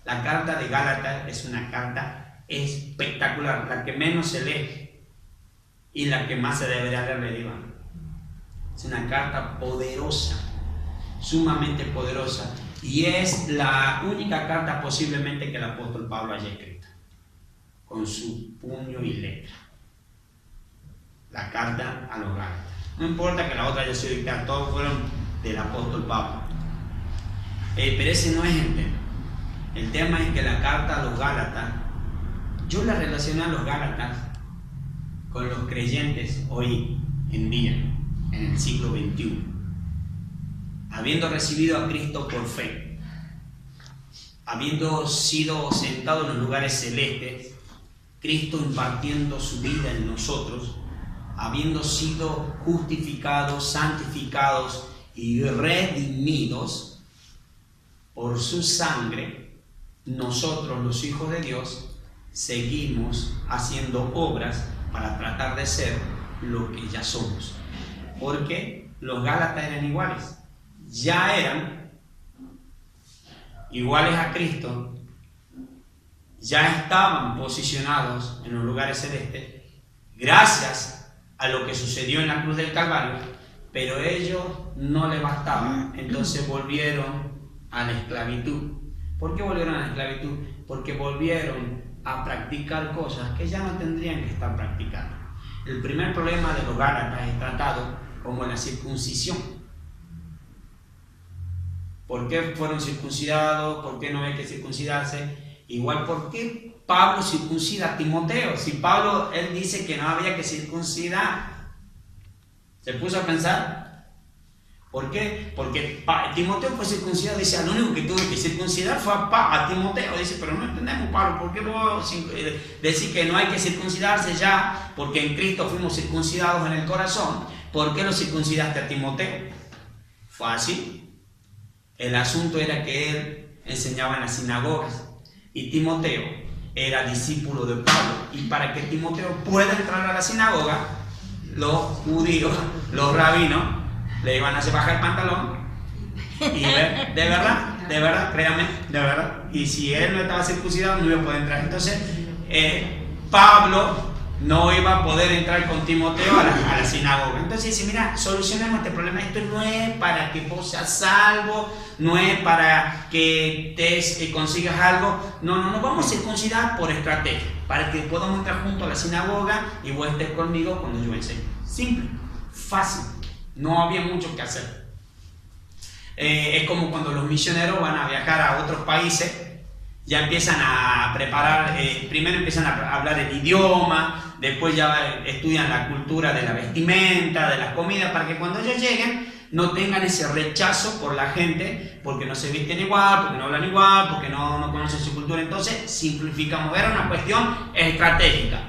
La carta de Gálatas es una carta espectacular, la que menos se lee y la que más se debería haber leído. Es una carta poderosa, sumamente poderosa, y es la única carta posiblemente que el apóstol Pablo haya escrito con su puño y letra. La carta a los Gálatas. No importa que la otra haya sido dictada, todos fueron del apóstol Pablo. Pero ese no es el tema. El tema es que la carta a los Gálatas, yo la relacioné a los Gálatas con los creyentes hoy en día, en el siglo XXI. Habiendo recibido a Cristo por fe, habiendo sido sentado en los lugares celestes, Cristo impartiendo su vida en nosotros, habiendo sido justificados, santificados y redimidos por su sangre, nosotros los hijos de Dios seguimos haciendo obras para tratar de ser lo que ya somos. Porque los Gálatas eran iguales, ya eran iguales a Cristo, ya estaban posicionados en los lugares celestes gracias a lo que sucedió en la cruz del Calvario, pero a ellos no les bastaba, entonces volvieron a la esclavitud. ¿Por qué volvieron a la esclavitud? Porque volvieron a practicar cosas que ya no tendrían que estar practicando. El primer problema de los Gálatas es tratado como la circuncisión. ¿Por qué fueron circuncidados? ¿Por qué no hay que circuncidarse? Igual, ¿por qué Pablo circuncida a Timoteo? Si Pablo, él dice que no había que circuncidar. ¿Se puso a pensar? ¿Por qué? Porque Timoteo fue circuncidado. Dice, lo único que tuve que circuncidar fue a Timoteo. Dice, pero no entendemos, Pablo, ¿por qué vos decís que no hay que circuncidarse ya? Porque en Cristo fuimos circuncidados en el corazón. ¿Por qué lo circuncidaste a Timoteo? Fácil. El asunto era que él enseñaba en las sinagogas y Timoteo era discípulo de Pablo, y para que Timoteo pueda entrar a la sinagoga, los judíos, los rabinos, le iban a hacer bajar el pantalón y ver, de verdad, créanme, de verdad, y si él no estaba circuncidado no iba a poder entrar. Entonces Pablo no iba a poder entrar con Timoteo a la sinagoga. Entonces dice, mira, solucionemos este problema. Esto no es para que vos seas salvo, no es para que te consigas algo. No, vamos a circuncidar por estrategia, para que podamos entrar juntos a la sinagoga y vos estés conmigo cuando yo enseñe. Simple, fácil, no había mucho que hacer. Es como cuando los misioneros van a viajar a otros países. Ya empiezan a preparar, primero empiezan a hablar el idioma, después ya estudian la cultura de la vestimenta, de las comidas, para que cuando ellos lleguen no tengan ese rechazo por la gente, porque no se visten igual, porque no hablan igual, porque no conocen su cultura. Entonces simplificamos, era una cuestión estratégica,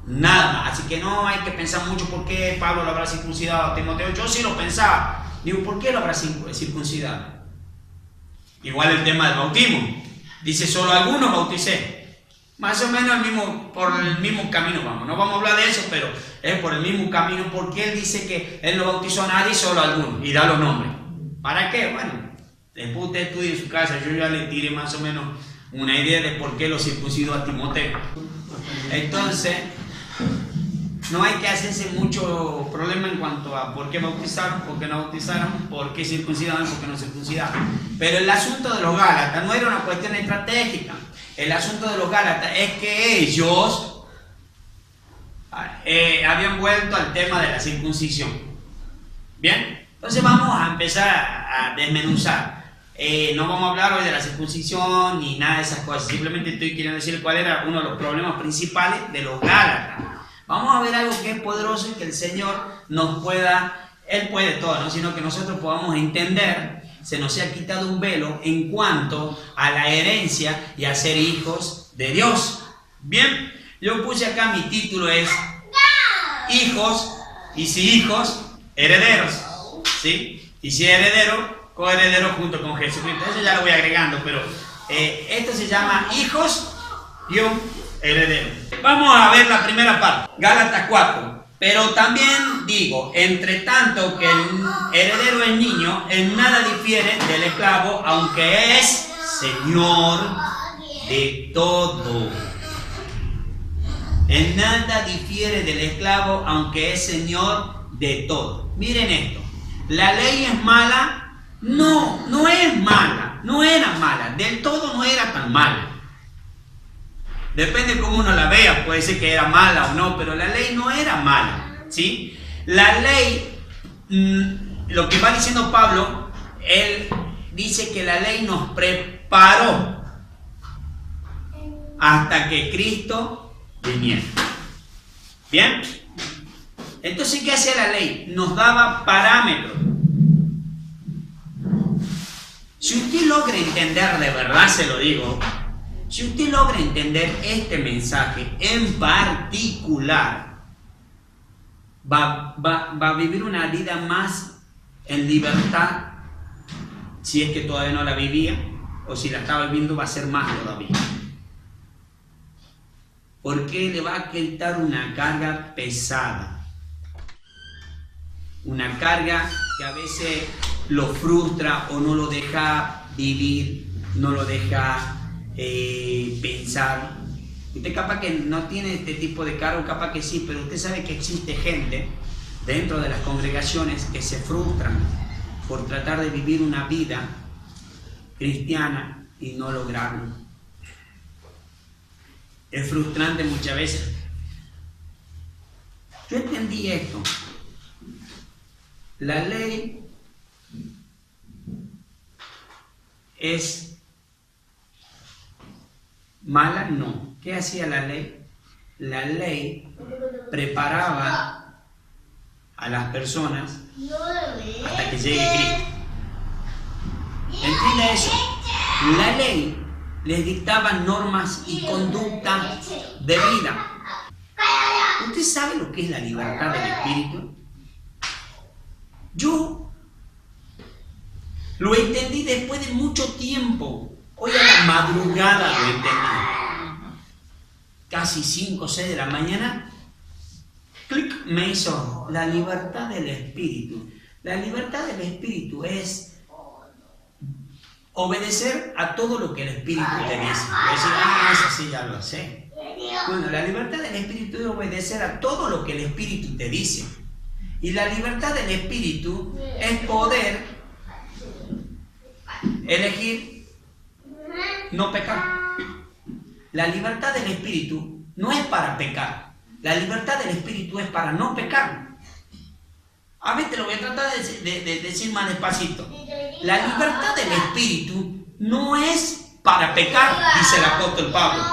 nada más. Así que no hay que pensar mucho por qué Pablo lo habrá circuncidado a Timoteo. Yo sí lo pensaba, digo, ¿por qué lo habrá circuncidado? Igual el tema del bautismo. Dice, solo algunos bauticé. Más o menos por el mismo camino vamos. No vamos a hablar de eso, pero es por el mismo camino, porque él dice que él no bautizó a nadie, solo a algunos, y da los nombres. ¿Para qué? Bueno, después usted estudia en su casa, yo ya le tiré más o menos una idea de por qué lo circuncidó a Timoteo. Entonces, no hay que hacerse mucho problema en cuanto a por qué bautizaron, por qué no bautizaron, por qué circuncidaron, por qué no circuncidaron. Pero el asunto de los Gálatas no era una cuestión estratégica. El asunto de los Gálatas es que ellos habían vuelto al tema de la circuncisión. ¿Bien? Entonces vamos a empezar a desmenuzar. No vamos a hablar hoy de la circuncisión ni nada de esas cosas. Simplemente estoy queriendo decir cuál era uno de los problemas principales de los Gálatas. Vamos a ver algo que es poderoso y que el Señor nos pueda, Él puede todo, ¿no? Sino que nosotros podamos entender, se nos ha quitado un velo en cuanto a la herencia y a ser hijos de Dios. Bien, yo puse acá, mi título es hijos, y si hijos, herederos, ¿sí? Y si heredero, coheredero junto con Jesucristo. Eso ya lo voy agregando, pero esto se llama hijos y un heredero. Vamos a ver la primera parte, Gálatas 4. Pero también digo, entre tanto que el heredero es niño, en nada difiere del esclavo, aunque es señor de todo. En nada difiere del esclavo, aunque es señor de todo. Miren esto. ¿La ley es mala? No, no es mala. No era mala. Del todo no era tan mala. Depende de cómo uno la vea. Puede ser que era mala o no, pero la ley no era mala, ¿sí? La ley, lo que va diciendo Pablo, él dice que la ley nos preparó hasta que Cristo viniera. ¿Bien? Entonces, ¿qué hacía la ley? Nos daba parámetros. Si usted logra entender, de verdad se lo digo, si usted logra entender este mensaje en particular, va a vivir una vida más en libertad, si es que todavía no la vivía, o si la estaba viviendo va a ser más todavía. Porque le va a quitar una carga pesada, una carga que a veces lo frustra o no lo deja vivir, no lo deja pensar. Usted capaz que no tiene este tipo de cargo, capaz que sí, pero usted sabe que existe gente dentro de las congregaciones que se frustran por tratar de vivir una vida cristiana y no lograrlo. Es frustrante muchas veces. Yo entendí esto. La ley es mala, no. ¿Qué hacía la ley? La ley preparaba a las personas hasta que llegue Cristo. ¿Entiende eso? La ley les dictaba normas y conducta de vida. ¿Usted sabe lo que es la libertad del espíritu? Yo lo entendí después de mucho tiempo. Hoy a la madrugada lo entendí. Casi 5 o 6 de la mañana, clic, me hizo la libertad del espíritu. La libertad del espíritu es obedecer a todo lo que el espíritu te dice. Decir, eso sí ya lo sé. Bueno, la libertad del espíritu es obedecer a todo lo que el espíritu te dice. Y la libertad del espíritu es poder elegir no pecar. La libertad del espíritu no es para pecar. La libertad del espíritu es para no pecar. A ver, te lo voy a tratar de decir más despacito. La libertad del espíritu no es para pecar, dice el apóstol Pablo.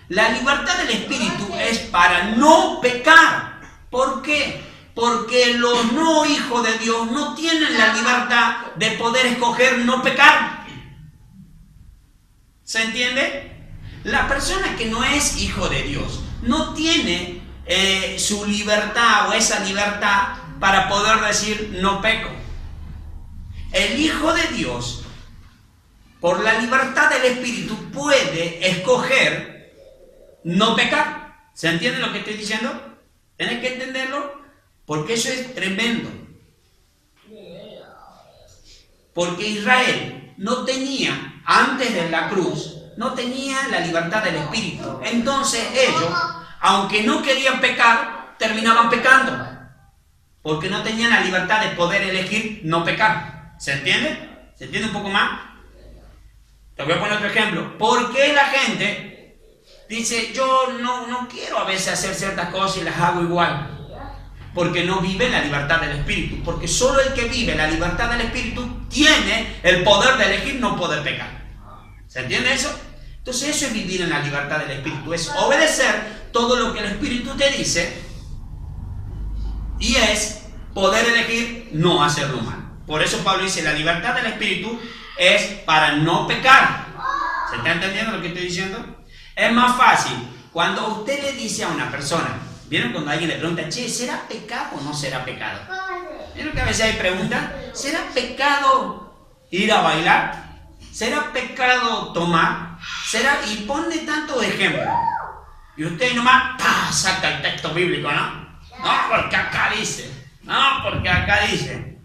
La libertad del espíritu es para no pecar. ¿Por qué? Porque los no hijos de Dios no tienen la libertad de poder escoger no pecar. ¿Se entiende? La persona que no es hijo de Dios no tiene su libertad o esa libertad para poder decir no peco. El hijo de Dios, por la libertad del espíritu, puede escoger no pecar. ¿Se entiende lo que estoy diciendo? Tienes que entenderlo porque eso es tremendo. Porque Israel no tenía, antes de la cruz, no tenía la libertad del espíritu. Entonces ellos, aunque no querían pecar, terminaban pecando. Porque no tenían la libertad de poder elegir no pecar. ¿Se entiende? ¿Se entiende un poco más? Te voy a poner otro ejemplo. ¿Por qué la gente dice, yo no quiero a veces hacer ciertas cosas y las hago igual? Porque no vive la libertad del espíritu. Porque solo el que vive la libertad del espíritu tiene el poder de elegir no poder pecar. ¿Se entiende eso? Entonces eso es vivir en la libertad del espíritu. Es obedecer todo lo que el espíritu te dice. Y es poder elegir no hacerlo mal. Por eso Pablo dice, la libertad del espíritu es para no pecar. ¿Se está entendiendo lo que estoy diciendo? Es más fácil cuando usted le dice a una persona, ¿vieron cuando alguien le pregunta, che, ¿será pecado o no será pecado? ¿Vieron que a veces hay preguntas? ¿Será pecado ir a bailar? ¿Será pecado tomar? ¿Será? Y pone tantos ejemplos. Y usted nomás saca el texto bíblico, ¿no? No, porque acá dice. No, porque acá dice.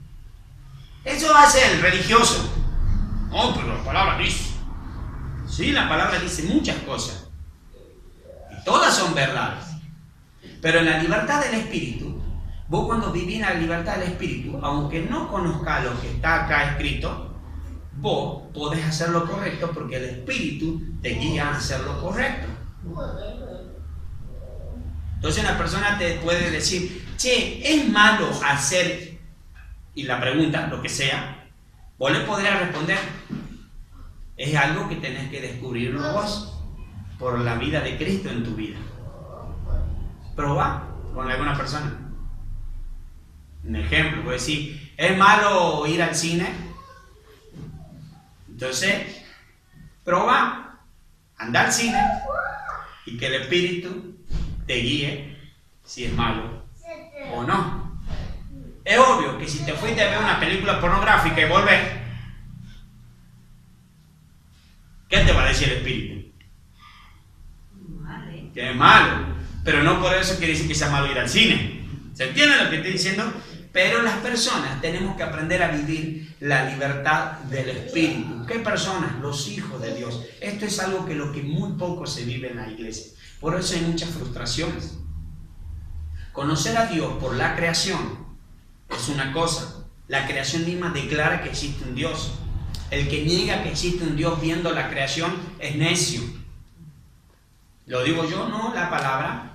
Eso hace el religioso. No, pero la palabra dice. ¿sí? La palabra dice muchas cosas. Y todas son verdades. Pero en la libertad del Espíritu, vos cuando vivís en la libertad del Espíritu, aunque no conozcas lo que está acá escrito, vos podés hacer lo correcto porque el Espíritu te guía a hacer lo correcto. Entonces una persona te puede decir, che, ¿es malo hacer? Y la pregunta, lo que sea, vos le podrás responder, es algo que tenés que descubrirlo vos por la vida de Cristo en tu vida. Probá con alguna persona. Un ejemplo, puedo decir, ¿es malo ir al cine? Entonces, probá, anda al cine y que el Espíritu te guíe si es malo o no. Es obvio que si te fuiste a ver una película pornográfica y volvés, ¿qué te va a decir el Espíritu? Que es malo. Pero no por eso quiere decir que sea malo ir al cine. ¿Se entiende lo que estoy diciendo? Pero las personas tenemos que aprender a vivir la libertad del Espíritu. ¿Qué personas? Los hijos de Dios. Esto es algo que lo que muy poco se vive en la iglesia. Por eso hay muchas frustraciones. Conocer a Dios por la creación es una cosa. La creación misma declara que existe un Dios. El que niega que existe un Dios viendo la creación es necio. Lo digo yo, no la palabra.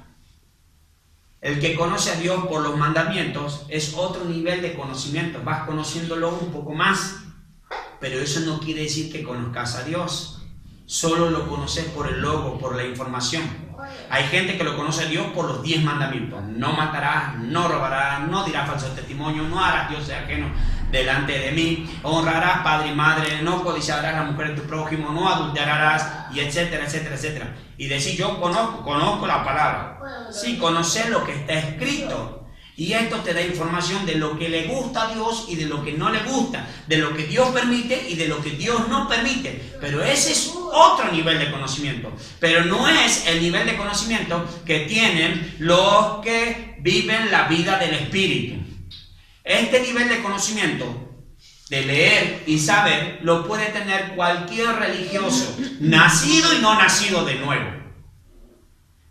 El que conoce a Dios por los mandamientos es otro nivel de conocimiento. Vas conociéndolo un poco más. Pero eso no quiere decir que conozcas a Dios. Solo lo conoces por el logo, por la información. Hay gente que lo conoce a Dios por los 10 mandamientos. No matarás, no robarás, no dirás falso testimonio, no harás dioses ajenos delante de mí, honrarás padre y madre, no codiciarás a la mujer de tu prójimo, no adulterarás, y etcétera, etcétera, etcétera. Y decir, yo conozco la palabra. Sí, conocer lo que está escrito. Y esto te da información de lo que le gusta a Dios y de lo que no le gusta, de lo que Dios permite y de lo que Dios no permite. Pero ese es otro nivel de conocimiento. Pero no es el nivel de conocimiento que tienen los que viven la vida del Espíritu. Este nivel de conocimiento, de leer y saber, lo puede tener cualquier religioso, nacido y no nacido de nuevo.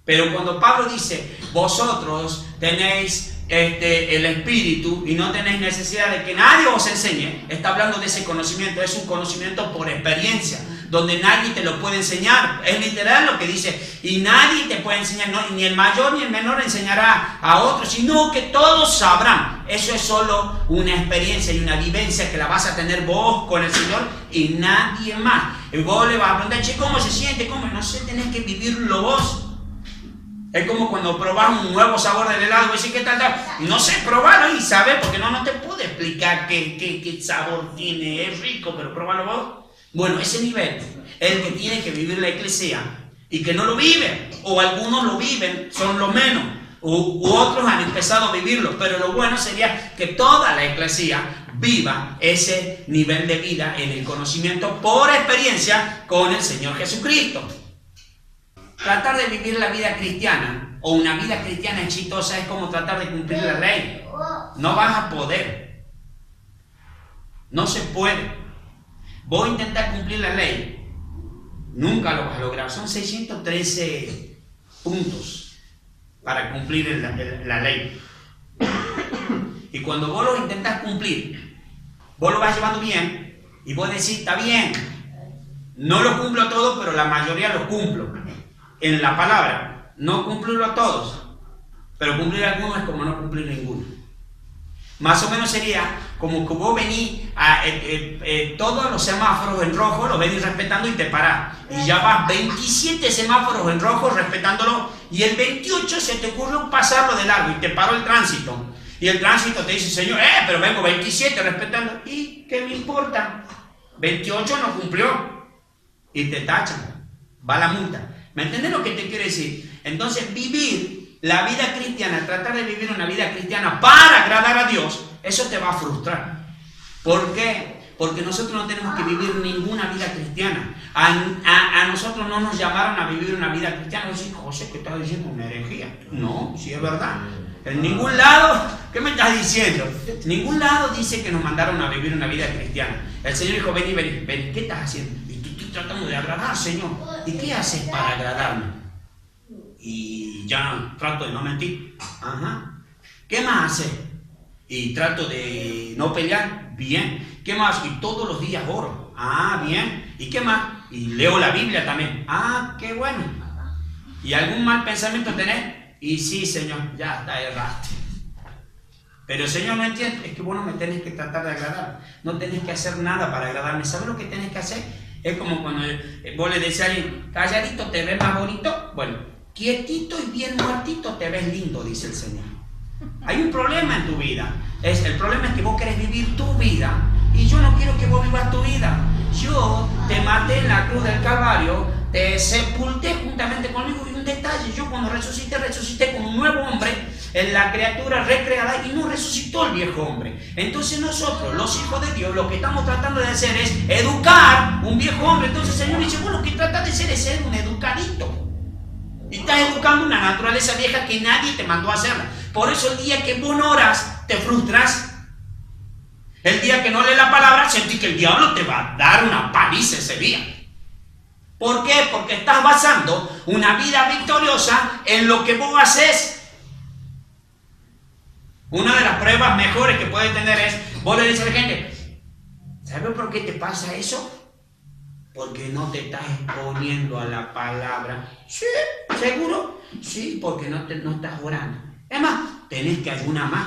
Pero cuando Pablo dice, vosotros tenéis el Espíritu y no tenéis necesidad de que nadie os enseñe, está hablando de ese conocimiento. Es un conocimiento por experiencia, donde nadie te lo puede enseñar. Es literal lo que dice, y nadie te puede enseñar, no, ni el mayor ni el menor enseñará a otros, sino que todos sabrán. Eso es solo una experiencia y una vivencia que la vas a tener vos con el Señor y nadie más. Y vos le vas a preguntar, che, ¿cómo se siente? ¿Cómo? No sé, tenés que vivirlo vos. Es como cuando probás un nuevo sabor del helado y decís, ¿qué tal? No sé, probarlo y saber, porque no te puedo explicar qué sabor tiene, es rico, pero probarlo vos. Bueno, ese nivel es el que tiene que vivir la iglesia y que no lo vive, o algunos lo viven, son los menos, u otros han empezado a vivirlo, pero lo bueno sería que toda la iglesia viva ese nivel de vida en el conocimiento por experiencia con el Señor Jesucristo. Tratar de vivir la vida cristiana o una vida cristiana exitosa es como tratar de cumplir la ley. No vas a poder. No se puede. Vos intentar cumplir la ley, nunca lo vas a lograr. Son 613 puntos para cumplir la ley. Y cuando vos lo intentás cumplir, vos lo vas llevando bien y vos decís, está bien, no lo cumplo todo, pero la mayoría lo cumplo. En la palabra, no cumplirlo a todos, pero cumplir algunos es como no cumplir ninguno. Más o menos sería como que vos venís a todos los semáforos en rojo, los venís respetando y te parás. Y ya vas 27 semáforos en rojo respetándolo y el 28 se te ocurrió pasarlo de largo y te paró el tránsito. Y el tránsito te dice, señor, pero vengo 27 respetando. ¿Y qué me importa? 28 no cumplió. Y te tachan. Va la multa. ¿Me entiendes lo que te quiero decir? Entonces, vivir la vida cristiana, tratar de vivir una vida cristiana para agradar a Dios, eso te va a frustrar. ¿Por qué? Porque nosotros no tenemos que vivir ninguna vida cristiana. A nosotros no nos llamaron a vivir una vida cristiana. Yo digo, José, ¿qué estás diciendo? Una herejía. No, sí es verdad. En ningún lado, ¿qué me estás diciendo? En ningún lado dice que nos mandaron a vivir una vida cristiana. El Señor dijo, ven, ¿qué estás haciendo? tratando de agradar, Señor. ¿Y qué haces para agradarme? Y ya trato de no mentir. Ajá. ¿Qué más haces? Y trato de no pelear. Bien. ¿Qué más? Y todos los días oro. Ah, bien. ¿Y qué más? Y leo la Biblia también. Ah, qué bueno. ¿Y algún mal pensamiento tenés? Y sí, Señor, ya está, erraste. Pero Señor, no entiendes, es que vos no me tenés que tratar de agradar. No tenés que hacer nada para agradarme. ¿Sabes lo que tenés que hacer? Es como cuando vos le decís a alguien, calladito te ves más bonito. Bueno, quietito y bien muertito te ves lindo, dice el Señor. Hay un problema en tu vida. El problema es que vos querés vivir tu vida y yo no quiero que vos vivas tu vida. Yo te maté en la cruz del Calvario, te sepulté juntamente conmigo. Y un detalle, yo cuando resucité como un nuevo hombre, en la criatura recreada, y no resucitó el viejo hombre. Entonces nosotros, los hijos de Dios, lo que estamos tratando de hacer es educar un viejo hombre. Entonces el Señor dice, bueno, lo que trata de ser es ser un educadito. Y estás educando una naturaleza vieja que nadie te mandó a hacerla. Por eso el día que vos no oras, te frustras. El día que no lees la palabra, sentís que el diablo te va a dar una paliza ese día. ¿Por qué? Porque estás basando una vida victoriosa en lo que vos haces. Una de las pruebas mejores que puedes tener es, vos le dices a la gente, ¿sabes por qué te pasa eso? Porque no te estás exponiendo a la palabra. Sí, ¿seguro? Sí, porque no estás orando. Es más, tenés que ayunar más.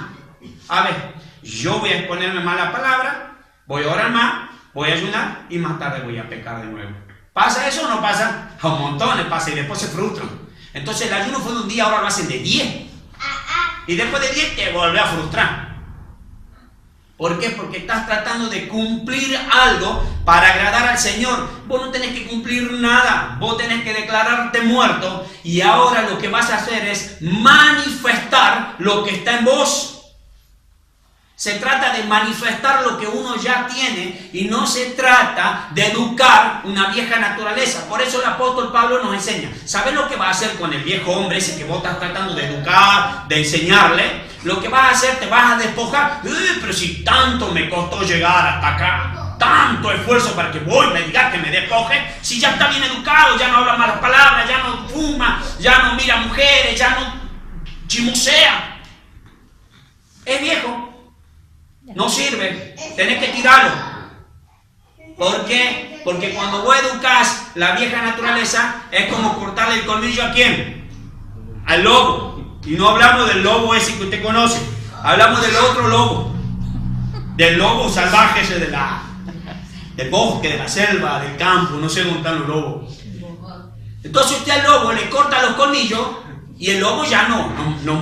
A ver, yo voy a exponerme más a la palabra, voy a orar más, voy a ayunar y más tarde voy a pecar de nuevo. ¿Pasa eso o no pasa? A un montón les pasa y después se frustran. Entonces el ayuno fue de un día, ahora lo hacen de 10. Y después de 10 te vuelve a frustrar. ¿Por qué? Porque estás tratando de cumplir algo para agradar al Señor. Vos no tenés que cumplir nada. Vos tenés que declararte muerto. Y ahora lo que vas a hacer es manifestar lo que está en vos. Se trata de manifestar lo que uno ya tiene y no se trata de educar una vieja naturaleza. Por eso el apóstol Pablo nos enseña. ¿Sabes lo que va a hacer con el viejo hombre ese que vos estás tratando de educar, de enseñarle? Lo que vas a hacer, te vas a despojar. Pero si tanto me costó llegar hasta acá, tanto esfuerzo para que vos me digas que me despoje, si ya está bien educado, ya no habla malas palabras, ya no fuma, ya no mira mujeres, ya no chimusea. Es viejo. No sirve, tenés que tirarlo. ¿Por qué? Porque cuando vos educás la vieja naturaleza, es como cortarle el colmillo ¿a quién? Al lobo. Y no hablamos del lobo ese que usted conoce, hablamos del otro lobo, del lobo salvaje ese del bosque, de la selva, del campo, no sé dónde están los lobos. Entonces usted al lobo le corta los colmillos y el lobo ya no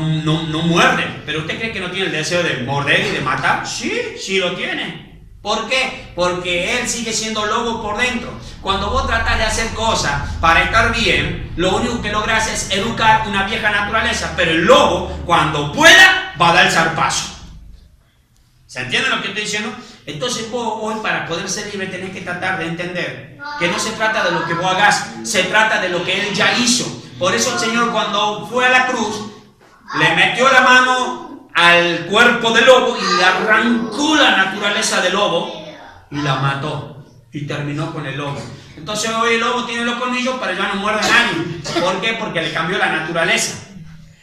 muerde. ¿Pero usted cree que no tiene el deseo de morder y de matar? Sí lo tiene. ¿Por qué? Porque él sigue siendo lobo por dentro. Cuando vos tratás de hacer cosas para estar bien, lo único que logras es educar una vieja naturaleza. Pero el lobo, cuando pueda, va a dar el zarpazo. ¿Se entiende lo que estoy diciendo? Entonces vos hoy, para poder ser libre, tenés que tratar de entender que no se trata de lo que vos hagas, se trata de lo que él ya hizo. Por eso el Señor, cuando fue a la cruz, le metió la mano al cuerpo del lobo y le arrancó la naturaleza del lobo y la mató y terminó con el lobo. Entonces hoy el lobo tiene los colmillos, pero ya no muerde a nadie. ¿Por qué? Porque le cambió la naturaleza.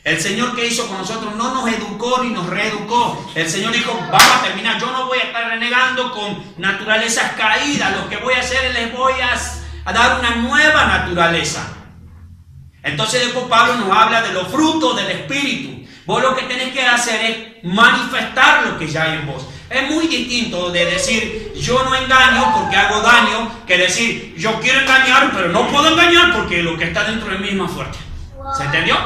El Señor, que hizo con nosotros, no nos educó ni nos reeducó. El Señor dijo, vamos a terminar, yo no voy a estar renegando con naturalezas caídas. Lo que voy a hacer es les voy a dar una nueva naturaleza. Entonces después Pablo nos habla de los frutos del Espíritu. Vos lo que tenés que hacer es manifestar lo que ya hay en vos. Es muy distinto de decir yo no engaño porque hago daño, que decir yo quiero engañar pero no puedo engañar porque lo que está dentro de mí es más fuerte. ¿Se entendió?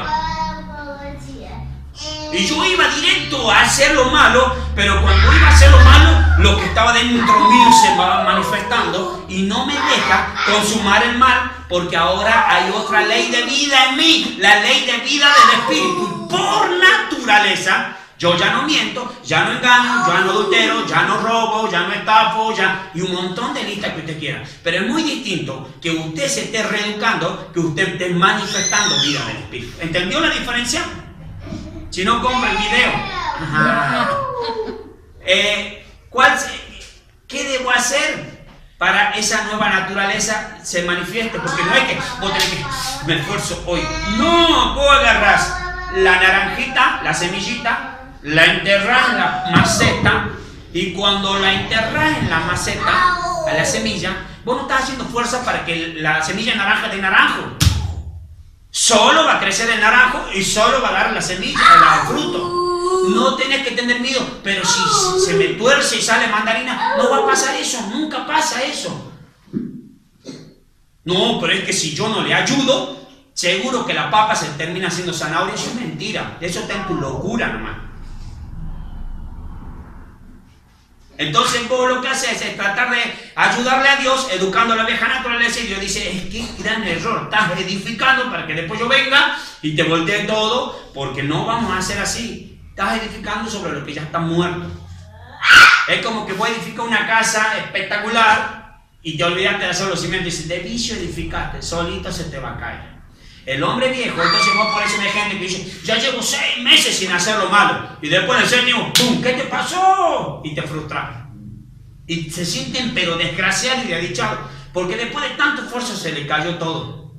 Y yo iba directo a hacer lo malo, pero cuando iba a hacer lo malo, lo que estaba dentro mío se va manifestando y no me deja consumar el mal, porque ahora hay otra ley de vida en mí, la ley de vida del Espíritu. Por naturaleza, yo ya no miento, ya no engaño, ya no adultero, ya no robo, ya no estafo, y un montón de listas que usted quiera. Pero es muy distinto que usted se esté reeducando, que usted esté manifestando vida del Espíritu. ¿Entendió la diferencia? Si no, compra el video. ¿Qué debo hacer? para esa nueva naturaleza se manifieste, porque no es que vos tenés que, me esfuerzo hoy. No, vos agarrás la naranjita, la semillita, la enterrás en la maceta, y cuando la enterrás en la maceta, a la semilla, vos no estás haciendo fuerza para que la semilla naranja dé naranjo. Solo va a crecer el naranjo y solo va a dar la semilla, el fruto. No tenés que tener miedo, pero si se me tuerce y sale mandarina, no va a pasar eso, nunca pasa eso. No, pero es que si yo no le ayudo, seguro que la papa se termina haciendo zanahoria. Eso es mentira, eso está en tu locura nomás. Entonces vos lo que haces es tratar de ayudarle a Dios, educando a la vieja naturaleza, y Dios dice, es que gran error, estás edificando para que después yo venga y te voltee todo, porque no vamos a hacer así. Estás edificando sobre lo que ya está muerto. Es como que vos edificas una casa espectacular y te olvidaste de hacer los cimientos y dices, de vicio edificaste, solito se te va a caer. El hombre viejo, entonces vos por eso hay gente que dice, ya llevo 6 meses sin hacer lo malo, y después en el séptimo, ¡pum!, ¿qué te pasó? Y te frustras. Y se sienten pero desgraciados y desdichados, porque después de tanto esfuerzo se les cayó todo.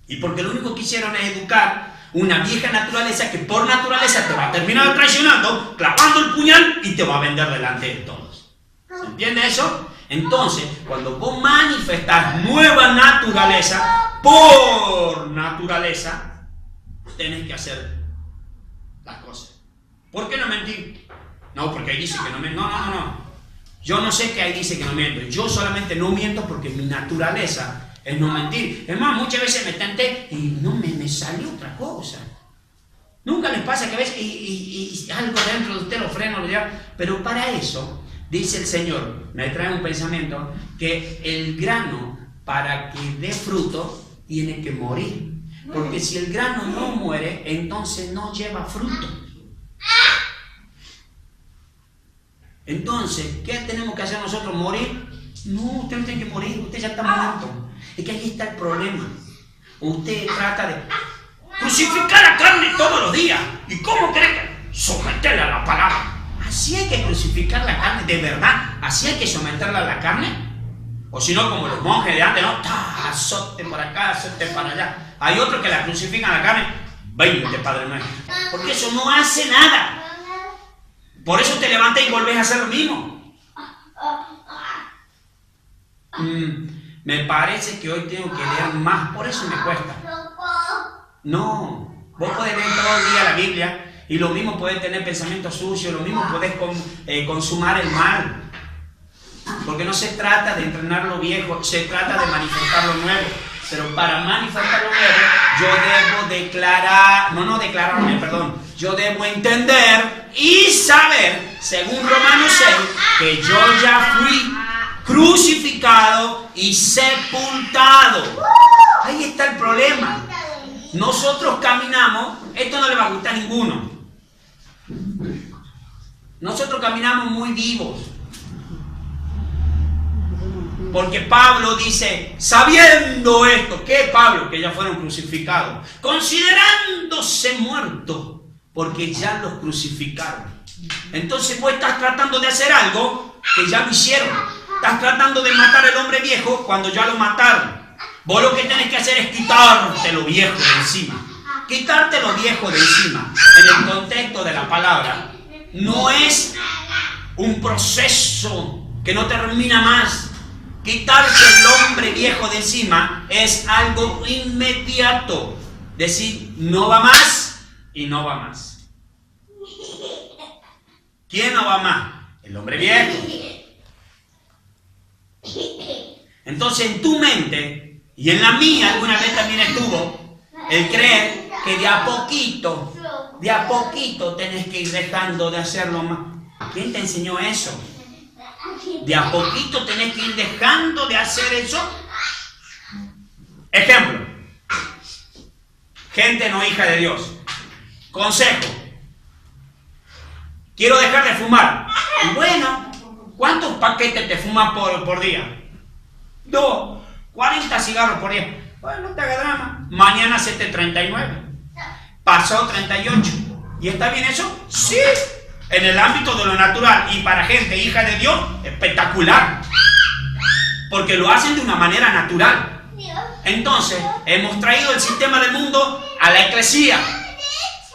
Y porque lo único que hicieron es educar una vieja naturaleza que por naturaleza te va a terminar traicionando, clavando el puñal y te va a vender delante de todos. ¿Se entiende eso? Entonces, cuando vos manifestás nueva naturaleza, por naturaleza, tenés que hacer las cosas. ¿Por qué no mentir? No, porque ahí dice que no miento. No. Yo no sé que ahí dice que no miento. Yo solamente no miento porque mi naturaleza es no mentir. Es más, muchas veces me tenté y no me salió otra cosa. Nunca les pasa que a veces y algo dentro de usted lo frena, lo lleva. Pero para eso, dice el Señor, me trae un pensamiento, que el grano, para que dé fruto, tiene que morir. Porque si el grano no muere, entonces no lleva fruto. Entonces, ¿qué tenemos que hacer nosotros? ¿Morir? No, usted no tiene que morir, usted ya está muerto. Es que ahí está el problema. Usted trata de crucificar la carne todos los días. ¿Y cómo cree que someterla a la palabra? Así hay que crucificar la carne, de verdad. Así hay que someterla a la carne. O si no, como los monjes de antes, ¿no? Azote por acá, azote para allá. Hay otros que la crucifican a la carne. 20, Padre nuestro. Porque eso no hace nada. Por eso te levantas y volvés a hacer lo mismo. Me parece que hoy tengo que leer más, por eso me cuesta. No, vos podés leer todo el día la Biblia y lo mismo podés tener pensamientos sucios, lo mismo podés consumar el mal. Porque no se trata de entrenar lo viejo, se trata de manifestar lo nuevo. Pero para manifestar lo nuevo, yo debo yo debo entender y saber, según Romanos 6, que yo ya fui crucificado y sepultado. Ahí está el problema. Nosotros caminamos, esto no le va a gustar a ninguno. Nosotros caminamos muy vivos. Porque Pablo dice, sabiendo esto, ¿qué Pablo? Que ya fueron crucificados, considerándose muertos, porque ya los crucificaron. Entonces vos estás tratando de hacer algo que ya lo hicieron. Estás tratando de matar al hombre viejo cuando ya lo mataron. Vos lo que tenés que hacer es quitarte lo viejo de encima. Quitarte lo viejo de encima, en el contexto de la palabra, no es un proceso que no termina más. Quitarse el hombre viejo de encima es algo inmediato. Decir, no va más y no va más. ¿Quién no va más? El hombre viejo. Entonces en tu mente, y en la mía alguna vez también estuvo, el creer que de a poquito tenés que ir dejando de hacerlo más. ¿Quién te enseñó eso? De a poquito tenés que ir dejando de hacer eso. Ejemplo. Gente no hija de Dios. Consejo. Quiero dejar de fumar. Bueno, ¿cuántos paquetes te fumas por día? 2. 40 cigarros por día. Bueno, no te hagas drama. Mañana hacete 39. Pasó 38. ¿Y está bien eso? Sí. En el ámbito de lo natural y para gente hija de Dios, espectacular. porque lo hacen de una manera natural. Entonces, hemos traído el sistema del mundo a la eclesía.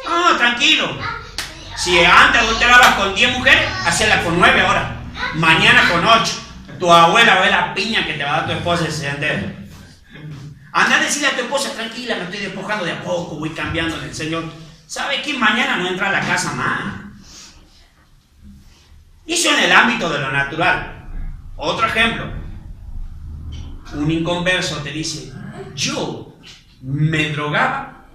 No, tranquilo. Si antes adulterabas con 10 mujeres, hacela con 9 ahora. Mañana con 8. Tu abuela ve la piña que te va a dar tu esposa y se entera. Anda a decirle a tu esposa, tranquila, me estoy despojando de a poco, voy cambiando en el Señor. ¿Sabe que mañana no entra a la casa más? Eso en el ámbito de lo natural. Otro ejemplo. Un inconverso te dice, yo me drogaba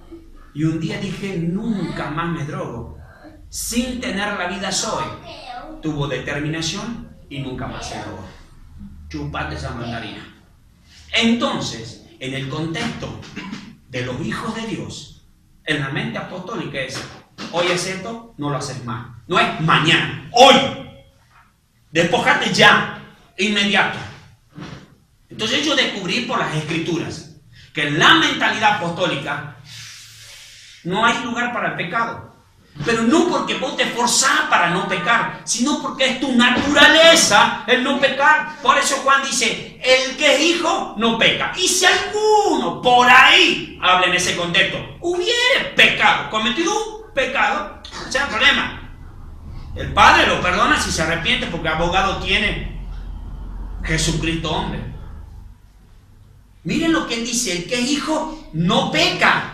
y un día dije, nunca más me drogo. Sin tener la vida soy. Tuvo determinación y nunca más se drogó. Chupate esa mandarina. Entonces, en el contexto de los hijos de Dios, en la mente apostólica es, hoy es esto, no lo haces más. No es mañana, hoy. Despojate ya, inmediato. Entonces yo descubrí por las escrituras que en la mentalidad apostólica no hay lugar para el pecado. Pero no porque vos te esforzás para no pecar, sino porque es tu naturaleza el no pecar. Por eso Juan dice, el que es hijo no peca. Y si alguno por ahí, habla en ese contexto, hubiere pecado, cometido un pecado, no sea problema. El Padre lo perdona si se arrepiente porque abogado tiene Jesucristo hombre. Miren lo que él dice, el que es hijo no peca.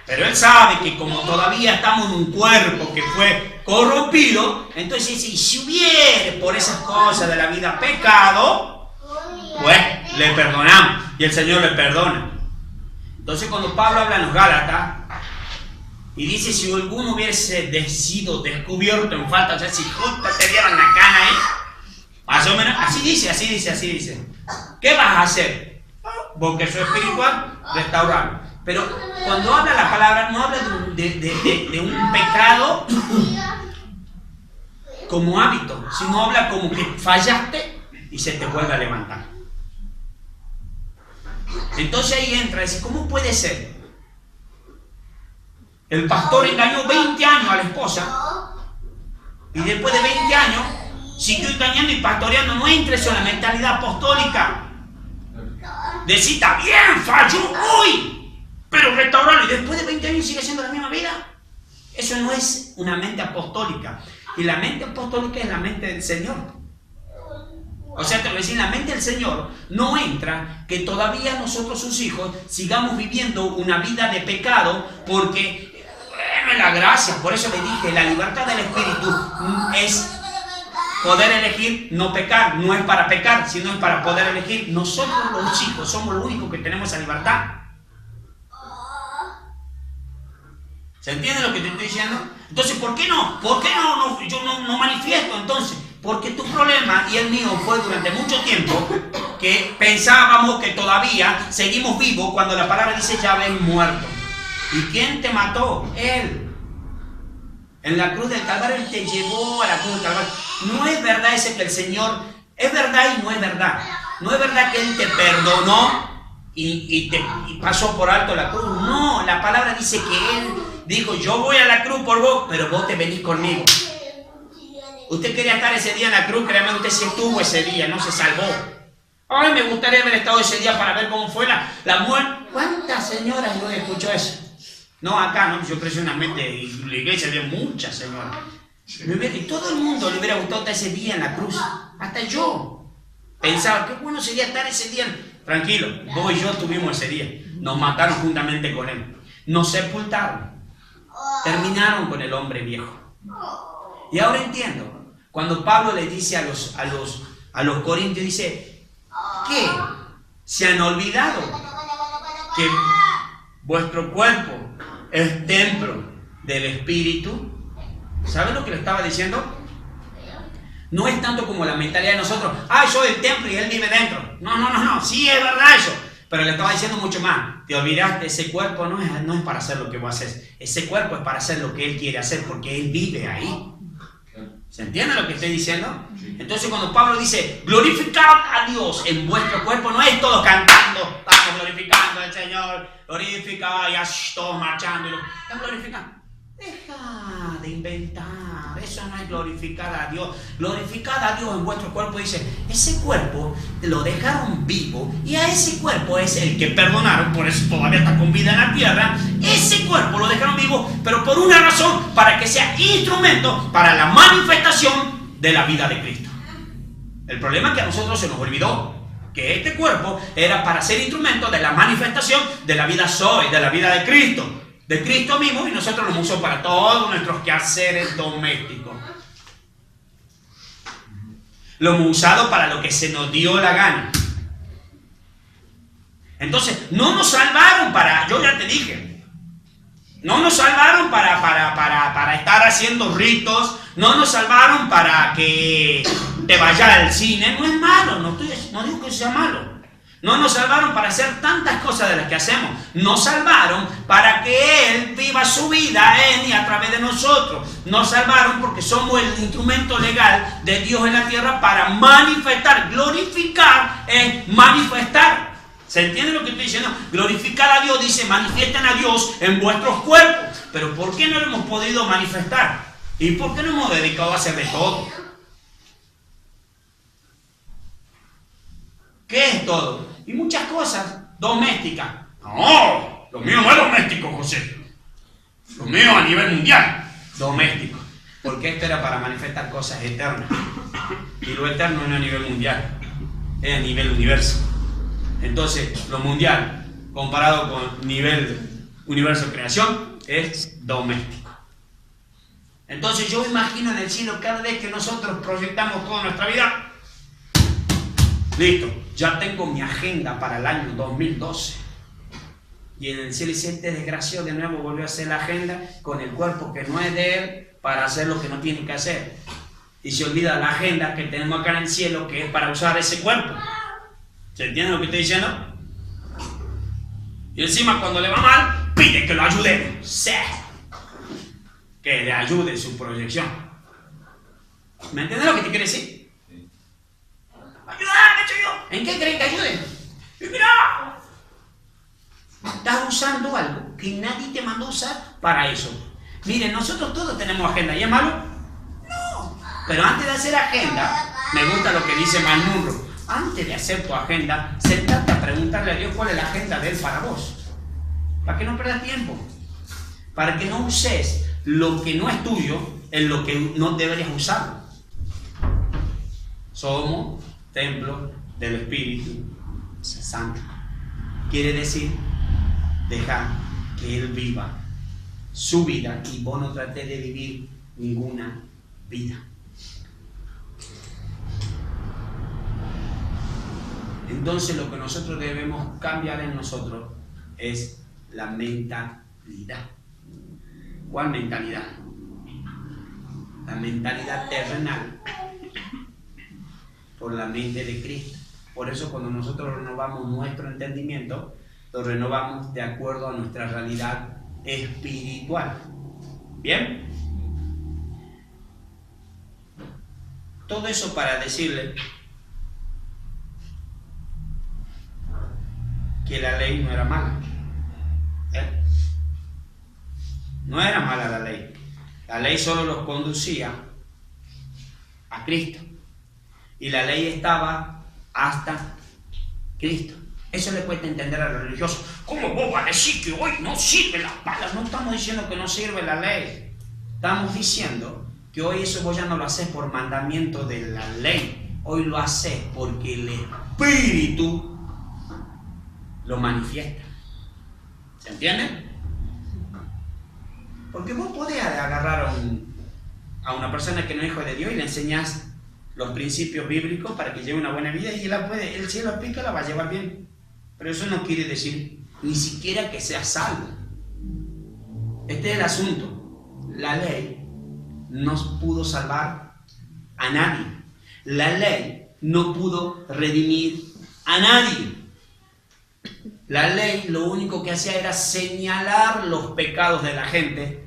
Pero él sabe que como todavía estamos en un cuerpo que fue corrompido, entonces dice, y si hubiere por esas cosas de la vida pecado, pues le perdonamos. Y el Señor le perdona. Entonces cuando Pablo habla en los Gálatas, y dice, si alguno hubiese sido descubierto en falta, o sea, si justo te dieron la cana ahí, más o menos, así dice. ¿Qué vas a hacer? Porque soy espiritual, restaurarlo. Pero cuando habla la palabra, no habla de un pecado como hábito, sino habla como que fallaste y se te vuelve a levantar. Entonces ahí entra y dice, ¿cómo puede ser? El pastor engañó 20 años a la esposa y después de 20 años siguió engañando y pastoreando. No entra eso en la mentalidad apostólica. Decir, está bien, falló hoy, pero restaurarlo y después de 20 años sigue siendo la misma vida. Eso no es una mente apostólica. Y la mente apostólica es la mente del Señor. O sea, te voy a decir, la mente del Señor no entra que todavía nosotros, sus hijos, sigamos viviendo una vida de pecado porque, bueno, la gracia, por eso le dije, la libertad del Espíritu es poder elegir no pecar. No es para pecar, sino es para poder elegir. Nosotros los hijos somos los únicos que tenemos esa libertad. ¿Se entiende lo que te estoy diciendo? Entonces, ¿por qué no? Yo no manifiesto entonces? Porque tu problema y el mío fue durante mucho tiempo que pensábamos que todavía seguimos vivos cuando la palabra dice ya ven muerto. ¿Y quién te mató? Él. En la cruz del Calvario, Él te llevó a la cruz del Calvario. No es verdad ese que el Señor, es verdad y no es verdad. No es verdad que Él te perdonó y pasó por alto la cruz. No, la palabra dice que Él dijo, yo voy a la cruz por vos, pero vos te venís conmigo. Usted quería estar ese día en la cruz, créame, usted sí estuvo ese día, no se salvó. Ay, me gustaría haber estado ese día para ver cómo fue la muerte. ¿Cuántas señoras no escuchó eso? No, acá, no, yo precisamente, en la iglesia había muchas señoras. Y todo el mundo le hubiera gustado estar ese día en la cruz. Hasta yo pensaba, qué bueno sería estar ese día. Tranquilo, vos y yo tuvimos ese día. Nos mataron juntamente con Él. Nos sepultaron. Terminaron con el hombre viejo. Y ahora entiendo, cuando Pablo le dice a los corintios, dice, ¿qué? ¿Se han olvidado que vuestro cuerpo es templo del Espíritu? ¿Saben lo que le estaba diciendo? No es tanto como la mentalidad de nosotros, yo soy el templo y Él vive dentro. No, sí es verdad eso. Pero le estaba diciendo mucho más. Te olvidaste, ese cuerpo no es para hacer lo que vos haces. Ese cuerpo es para hacer lo que Él quiere hacer porque Él vive ahí. ¿Se entiende lo que estoy diciendo? Entonces cuando Pablo dice, glorificad a Dios en vuestro cuerpo, no es todos cantando, estamos glorificando al Señor, glorificad, ya todos marchando, estamos glorificando. Deja de inventar, eso eso no es glorificar a Dios. Glorificar a Dios en vuestro cuerpo, dice, ese cuerpo lo dejaron vivo y a ese cuerpo es el que perdonaron, por eso todavía está con vida en la tierra. Ese cuerpo lo dejaron vivo, pero por una razón, para que sea instrumento para la manifestación de la vida de Cristo. El problema es que a nosotros se nos olvidó que este cuerpo era para ser instrumento de la manifestación de la vida Zoe, de la vida de Cristo mismo, y nosotros lo usamos para todos nuestros quehaceres domésticos. Lo hemos usado para lo que se nos dio la gana. Entonces, no nos salvaron para, yo ya te dije, no nos salvaron para estar haciendo ritos, no nos salvaron para que te vayas al cine. No es malo, no digo que sea malo. No nos salvaron para hacer tantas cosas de las que hacemos. Nos salvaron para que Él viva su vida en y a través de nosotros. Nos salvaron porque somos el instrumento legal de Dios en la tierra para manifestar. Glorificar es manifestar. ¿Se entiende lo que estoy diciendo? Glorificar a Dios, dice, manifiesten a Dios en vuestros cuerpos. Pero ¿por qué no lo hemos podido manifestar? ¿Y por qué no hemos dedicado a hacer de todo? ¿Qué es todo? Y muchas cosas domésticas. No, lo mío no es doméstico, José. Lo mío a nivel mundial, doméstico. Porque esto era para manifestar cosas eternas. Y lo eterno no es a nivel mundial, es a nivel universo. Entonces, lo mundial, comparado con nivel universo creación, es doméstico. Entonces yo imagino en el cielo cada vez que nosotros proyectamos toda nuestra vida. Listo, ya tengo mi agenda para el año 2012. Y en el cielo dice, este desgraciado de nuevo volvió a hacer la agenda con el cuerpo que no es de él para hacer lo que no tiene que hacer. Y se olvida la agenda que tenemos acá en el cielo, que es para usar ese cuerpo. ¿Se entiende lo que estoy diciendo? Y encima cuando le va mal, pide que lo ayudemos. Sí. Que le ayude en su proyección. ¿Me entiendes lo que te quiere decir? ¡Ayúdame, chico! ¿En qué creen que ayude? Y mira, estás usando algo que nadie te mandó a usar para eso. Miren, nosotros todos tenemos agenda. ¿Y es malo? No. Pero antes de hacer agenda, me gusta lo que dice Manurro. Antes de hacer tu agenda, sentate a preguntarle a Dios cuál es la agenda de Él para vos. Para que no pierdas tiempo. Para que no uses lo que no es tuyo en lo que no deberías usarlo. Somos templo del Espíritu Santo. Quiere decir, dejar que Él viva su vida y vos no trates de vivir ninguna vida. Entonces lo que nosotros debemos cambiar en nosotros es la mentalidad. ¿Cuál mentalidad? La mentalidad terrenal por la mente de Cristo. Por eso cuando nosotros renovamos nuestro entendimiento, lo renovamos de acuerdo a nuestra realidad espiritual. ¿Bien? Todo eso para decirle que la ley no era mala. No era mala la ley. La ley solo los conducía a Cristo. Y la ley estaba hasta Cristo. Eso le cuesta entender a los religiosos. ¿Cómo vos vas a decir que hoy no sirve la palabra? No estamos diciendo que no sirve la ley. Estamos diciendo que hoy eso vos ya no lo haces por mandamiento de la ley. Hoy lo haces porque el Espíritu lo manifiesta. ¿Se entiende? Porque vos podés agarrar a una persona que no es hijo de Dios y le enseñás los principios bíblicos para que lleve una buena vida y el cielo explica, la va a llevar bien. Pero eso no quiere decir ni siquiera que sea salvo. Este es el asunto. La ley no pudo salvar a nadie. La ley no pudo redimir a nadie. La ley lo único que hacía era señalar los pecados de la gente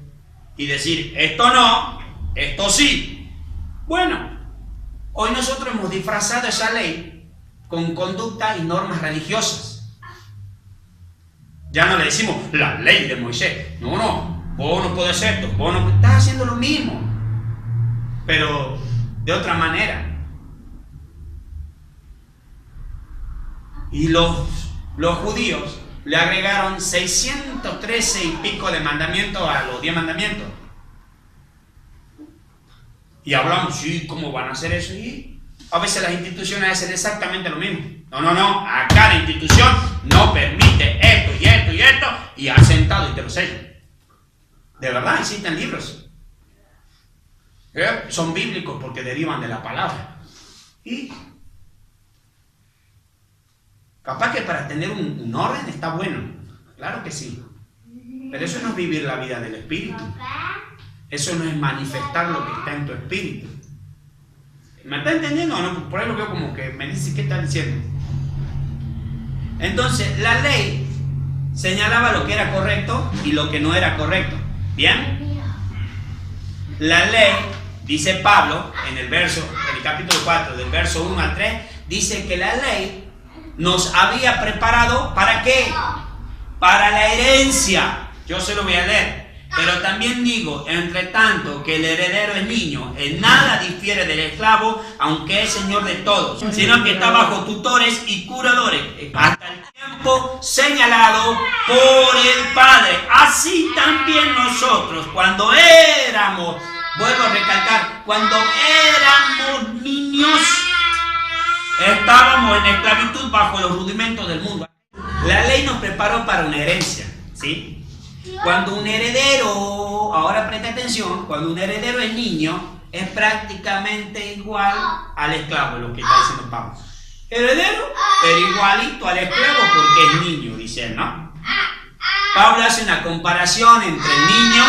y decir, esto no, esto sí. Bueno, hoy nosotros hemos disfrazado esa ley con conducta y normas religiosas. Ya no le decimos la ley de Moisés. No, vos no podés esto, vos no... Estás haciendo lo mismo. pero de otra manera. Y los judíos le agregaron 613 y pico de mandamientos a los 10 mandamientos. Y hablamos, sí, ¿cómo van a hacer eso? Y a veces las instituciones hacen exactamente lo mismo. No, acá la institución no permite esto y esto y esto, y ha sentado y te lo sellan. De verdad, existen libros. Son bíblicos porque derivan de la palabra. Y capaz que para tener un orden está bueno, claro que sí. Pero eso no es vivir la vida del Espíritu. Eso no es manifestar lo que está en tu espíritu. ¿Me está entendiendo o no? Por ahí lo veo como que me dice, ¿qué está diciendo? Entonces, la ley señalaba lo que era correcto y lo que no era correcto. ¿Bien? La ley, dice Pablo, en el capítulo 4, del verso 1 al 3, dice que la ley nos había preparado, ¿para qué? Para la herencia. Yo se lo voy a leer. Pero también digo, entre tanto que el heredero es niño, en nada difiere del esclavo, aunque es señor de todos, sino que está bajo tutores y curadores, hasta el tiempo señalado por el Padre. Así también nosotros, cuando éramos, vuelvo a recalcar, cuando éramos niños, estábamos en esclavitud bajo los rudimentos del mundo. La ley nos preparó para una herencia, ¿sí? Cuando un heredero, ahora presta atención, cuando un heredero es niño, es prácticamente igual al esclavo, lo que está diciendo Pablo. Heredero, pero igualito al esclavo porque es niño, dice él, ¿no? Pablo hace una comparación entre el niño,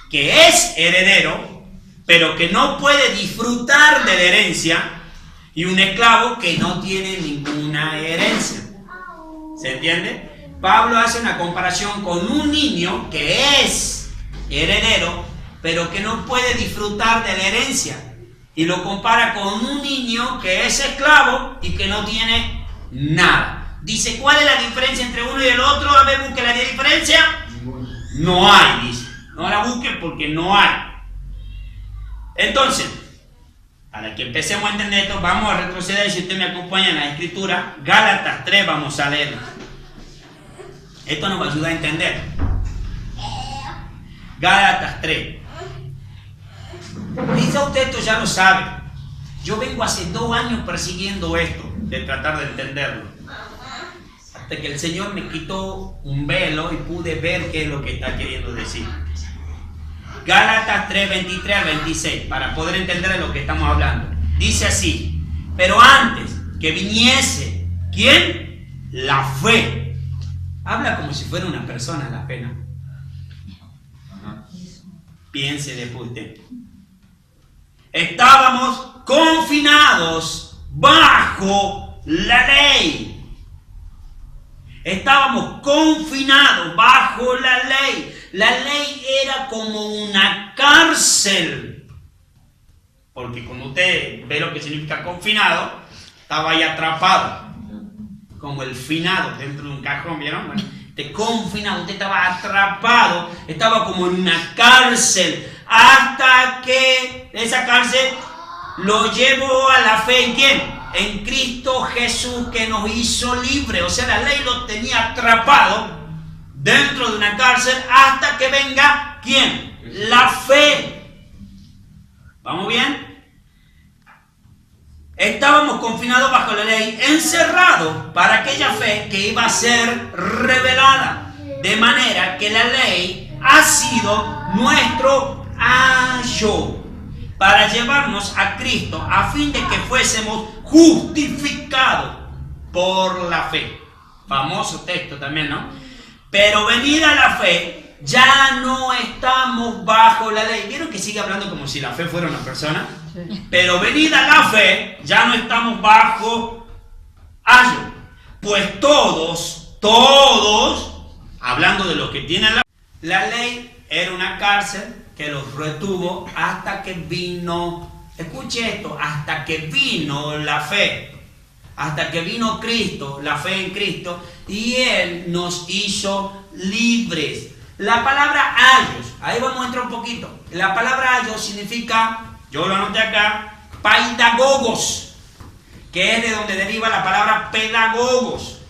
que es heredero, pero que no puede disfrutar de la herencia, y un esclavo que no tiene ninguna herencia. ¿Se entiende? Pablo hace una comparación con un niño que es heredero, pero que no puede disfrutar de la herencia. Y lo compara con un niño que es esclavo y que no tiene nada. Dice, ¿cuál es la diferencia entre uno y el otro? A ver, busque la diferencia. No hay, dice. No la busque porque no hay. Entonces, para que empecemos a entender esto, vamos a retroceder, si usted me acompaña en la escritura, Gálatas 3 vamos a leer. Esto nos va a ayudar a entender. Gálatas 3. Quizá usted esto ya lo sabe. Yo vengo hace 2 años persiguiendo esto, de tratar de entenderlo. Hasta que el Señor me quitó un velo y pude ver qué es lo que está queriendo decir. Gálatas 3, 23 al 26, para poder entender de lo que estamos hablando. Dice así, pero antes que viniese, ¿quién? La fe. Habla como si fuera una persona la fe, ¿no? Piense después usted. Estábamos confinados bajo la ley. Estábamos confinados bajo la ley. La ley era como una cárcel. Porque cuando usted ve lo que significa confinado, estaba ahí atrapado. Como el finado dentro de un cajón, ¿vieron? Bueno, te confinado, usted estaba atrapado, estaba como en una cárcel, hasta que esa cárcel lo llevó a la fe. ¿En quién? En Cristo Jesús, que nos hizo libre. O sea, la ley lo tenía atrapado dentro de una cárcel hasta que venga, ¿quién? La fe. ¿Vamos bien? Estábamos confinados bajo la ley, encerrados para aquella fe que iba a ser revelada. De manera que la ley ha sido nuestro ayo para llevarnos a Cristo, a fin de que fuésemos justificados por la fe. Famoso texto también, ¿no? Pero venida la fe, ya no estamos bajo la ley. ¿Vieron que sigue hablando como si la fe fuera una persona? Sí. Pero venida la fe, ya no estamos bajo ayo. Pues todos, hablando de los que tienen la ley, era una cárcel que los retuvo hasta que vino, escuche esto, hasta que vino la fe. Hasta que vino Cristo, la fe en Cristo, y Él nos hizo libres. La palabra ayos, ahí vamos a entrar un poquito. La palabra ayos significa yo lo anoté acá, paidagogos, que es de donde deriva la palabra pedagogos.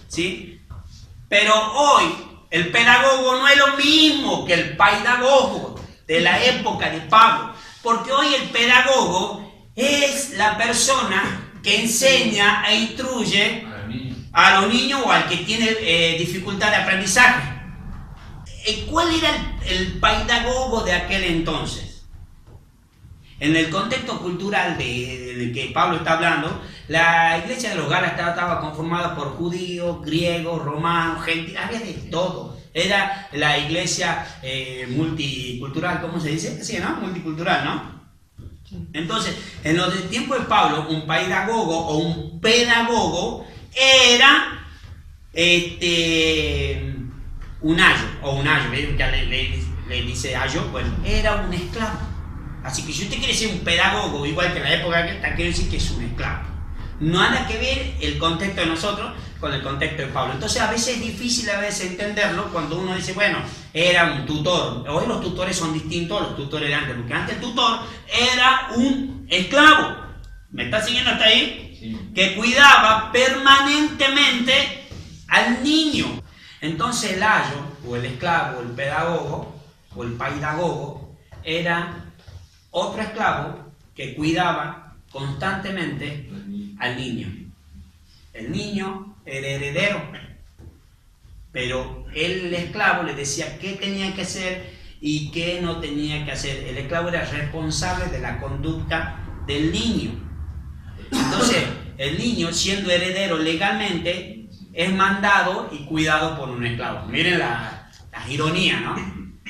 ¿Sí? Pero hoy el pedagogo no es lo mismo que el paidagogo de la época de Pablo, porque hoy el pedagogo es la persona que enseña e instruye a los niños o al que tiene dificultad de aprendizaje. ¿Cuál era el pedagogo de aquel entonces? En el contexto cultural del que Pablo está hablando, la iglesia de los Gálatas estaba conformada por judíos, griegos, romanos, gentiles, había de todo. Era la iglesia multicultural, ¿cómo se dice? Sí, ¿no? Multicultural, ¿no? Entonces, en los tiempos de Pablo, un pedagogo o un pedagogo era un ayo, o un ayo, ya le dice ayo, bueno, era un esclavo. Así que si usted quiere ser un pedagogo, igual que en la época que está, quiere decir que es un esclavo. No hay nada que ver el contexto de nosotros con el contexto de Pablo. Entonces a veces es difícil entenderlo cuando uno dice, bueno, era un tutor. Hoy los tutores son distintos a los tutores de antes, porque antes el tutor era un esclavo. ¿Me está siguiendo hasta ahí? Sí. Que cuidaba permanentemente al niño. Entonces el ayo, o el esclavo, o el pedagogo, o el paidagogo, era otro esclavo que cuidaba constantemente al niño. El niño era heredero, pero el esclavo le decía qué tenía que hacer y qué no tenía que hacer. El esclavo era responsable de la conducta del niño. Entonces, el niño, siendo heredero legalmente, es mandado y cuidado por un esclavo. Miren la ironía, ¿no?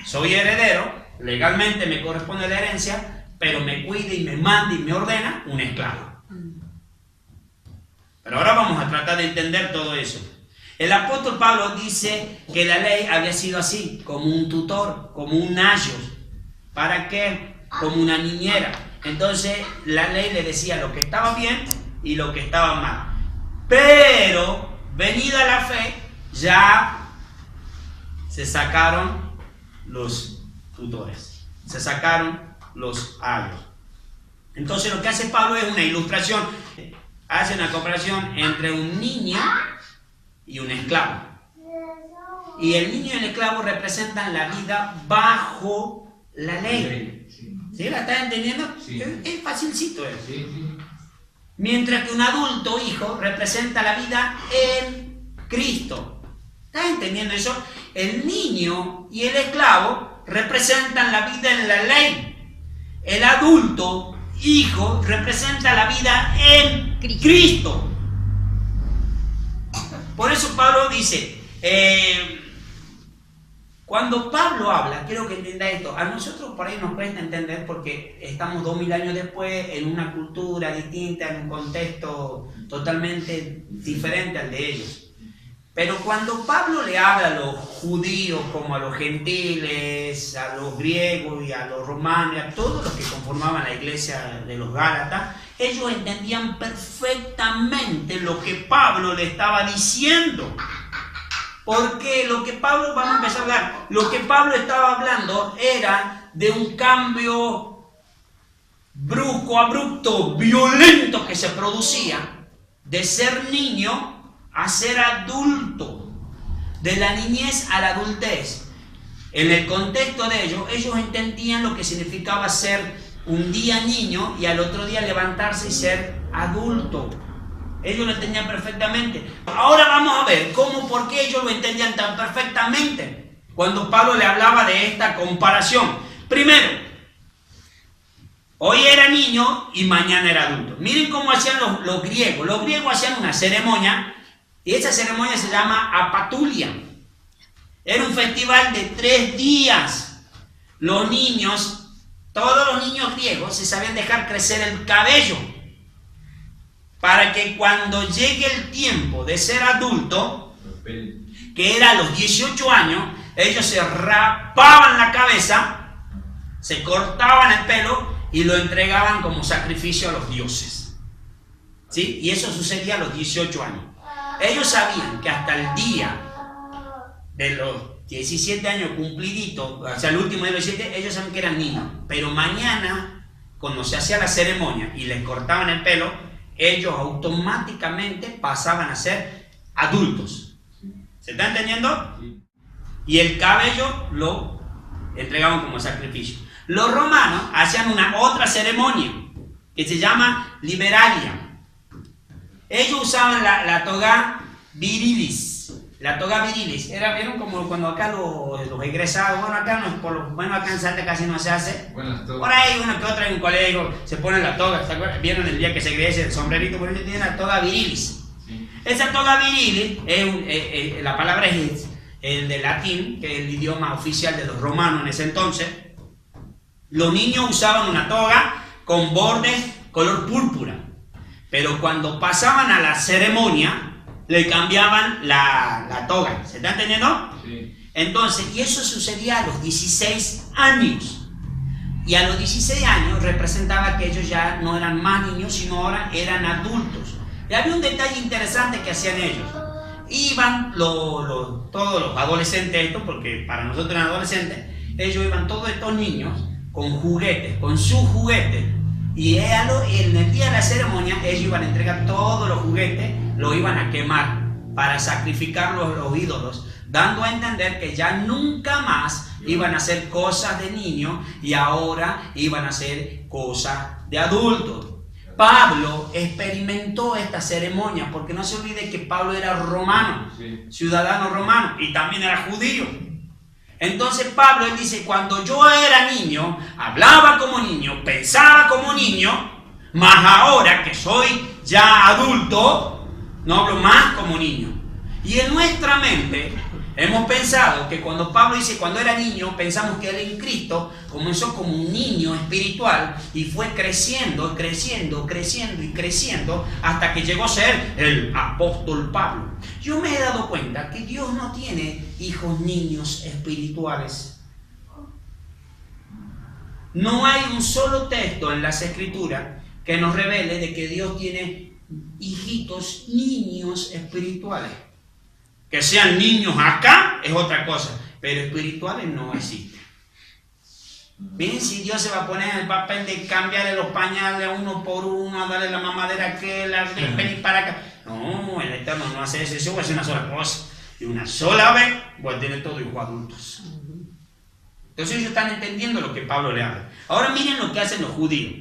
Soy heredero, legalmente me corresponde la herencia, pero me cuida y me manda y me ordena un esclavo. Pero ahora vamos a tratar de entender todo eso. El apóstol Pablo dice que la ley había sido así, como un tutor, como un ayo. ¿Para qué? Como una niñera. Entonces la ley le decía lo que estaba bien y lo que estaba mal. Pero, venida la fe, ya se sacaron los tutores. Se sacaron los ayos. Entonces lo que hace Pablo es una ilustración. Hace una comparación entre un niño y un esclavo. Y el niño y el esclavo representan la vida bajo la ley. ¿Sí? ¿La estás entendiendo? Sí. Es facilcito eso. Sí, sí. Mientras que un adulto, hijo, representa la vida en Cristo. ¿Estás entendiendo eso? El niño y el esclavo representan la vida en la ley. El adulto, hijo, representa la vida en Cristo. Por eso Pablo dice, cuando Pablo habla, quiero que entienda esto, a nosotros por ahí nos cuesta entender porque estamos 2000 años después en una cultura distinta, en un contexto totalmente diferente al de ellos. Pero cuando Pablo le habla a los judíos como a los gentiles, a los griegos y a los romanos, a todos los que conformaban la iglesia de los Gálatas, ellos entendían perfectamente lo que Pablo le estaba diciendo. Porque lo que Pablo, vamos a empezar a hablar, lo que Pablo estaba hablando era de un cambio brusco, abrupto, violento que se producía de ser niño a ser adulto, de la niñez a la adultez. En el contexto de ellos entendían lo que significaba ser un día niño y al otro día levantarse y ser adulto. Ellos lo entendían perfectamente. Ahora vamos a ver por qué ellos lo entendían tan perfectamente cuando Pablo le hablaba de esta comparación. Primero, hoy era niño y mañana era adulto. Miren cómo hacían los griegos. Los griegos hacían una ceremonia y esa ceremonia se llama apatulia. Era un festival de 3 días. Los niños, todos los niños griegos se sabían dejar crecer el cabello para que cuando llegue el tiempo de ser adulto, que era a los 18 años, ellos se rapaban la cabeza, se cortaban el pelo y lo entregaban como sacrificio a los dioses. ¿Sí? Y eso sucedía a los 18 años. Ellos sabían que hasta el día de los 17 años cumpliditos, o sea, el último de los 17, ellos saben que eran niños. Pero mañana, cuando se hacía la ceremonia y les cortaban el pelo, ellos automáticamente pasaban a ser adultos. ¿Se está entendiendo? Y el cabello lo entregaban como sacrificio. Los romanos hacían una otra ceremonia que se llama liberalia. Ellos usaban la toga virilis. La toga virilis, vieron como cuando acá los egresados, bueno acá no, por lo menos acá en Salta casi no se hace. Por ahí uno que otro en un colegio se pone la toga, ¿se acuerdan? Vieron el día que se egresa el sombrerito, por ellos tienen la toga virilis. Sí. Esa toga virilis, la palabra es el de latín, que es el idioma oficial de los romanos en ese entonces. Los niños usaban una toga con bordes color púrpura, pero cuando pasaban a la ceremonia, le cambiaban la toga. ¿Se está entendiendo? Sí. Entonces, y eso sucedía a los 16 años. Y a los 16 años representaba que ellos ya no eran más niños, sino ahora eran adultos. Y había un detalle interesante que hacían ellos. Iban todos los adolescentes, porque para nosotros eran adolescentes, ellos iban todos estos niños con juguetes, con sus juguetes. Y en el día de la ceremonia, ellos iban a entregar todos los juguetes, los iban a quemar para sacrificar los ídolos, dando a entender que ya nunca más iban a hacer cosas de niños y ahora iban a hacer cosas de adultos. Pablo experimentó esta ceremonia, porque no se olvide que Pablo era romano, ciudadano romano, y también era judío. Entonces Pablo, él dice, cuando yo era niño, hablaba como niño, pensaba como niño, mas ahora que soy ya adulto, no hablo más como niño. Y en nuestra mente hemos pensado que cuando Pablo dice cuando era niño, pensamos que él en Cristo comenzó como un niño espiritual y fue creciendo, creciendo, creciendo y creciendo hasta que llegó a ser el apóstol Pablo. Yo me he dado cuenta que Dios no tiene hijos niños espirituales. No hay un solo texto en las Escrituras que nos revele de que Dios tiene hijitos niños espirituales. Que sean niños acá es otra cosa, pero espirituales no existen. Miren si Dios se va a poner en el papel de cambiarle los pañales uno por uno, a darle la mamadera a aquel, a venir para acá. No, el Eterno no hace eso, va a hacer una sola cosa. Y una sola vez voy a tener todos hijos adultos. Entonces ellos están entendiendo lo que Pablo le habla. Ahora miren lo que hacen los judíos.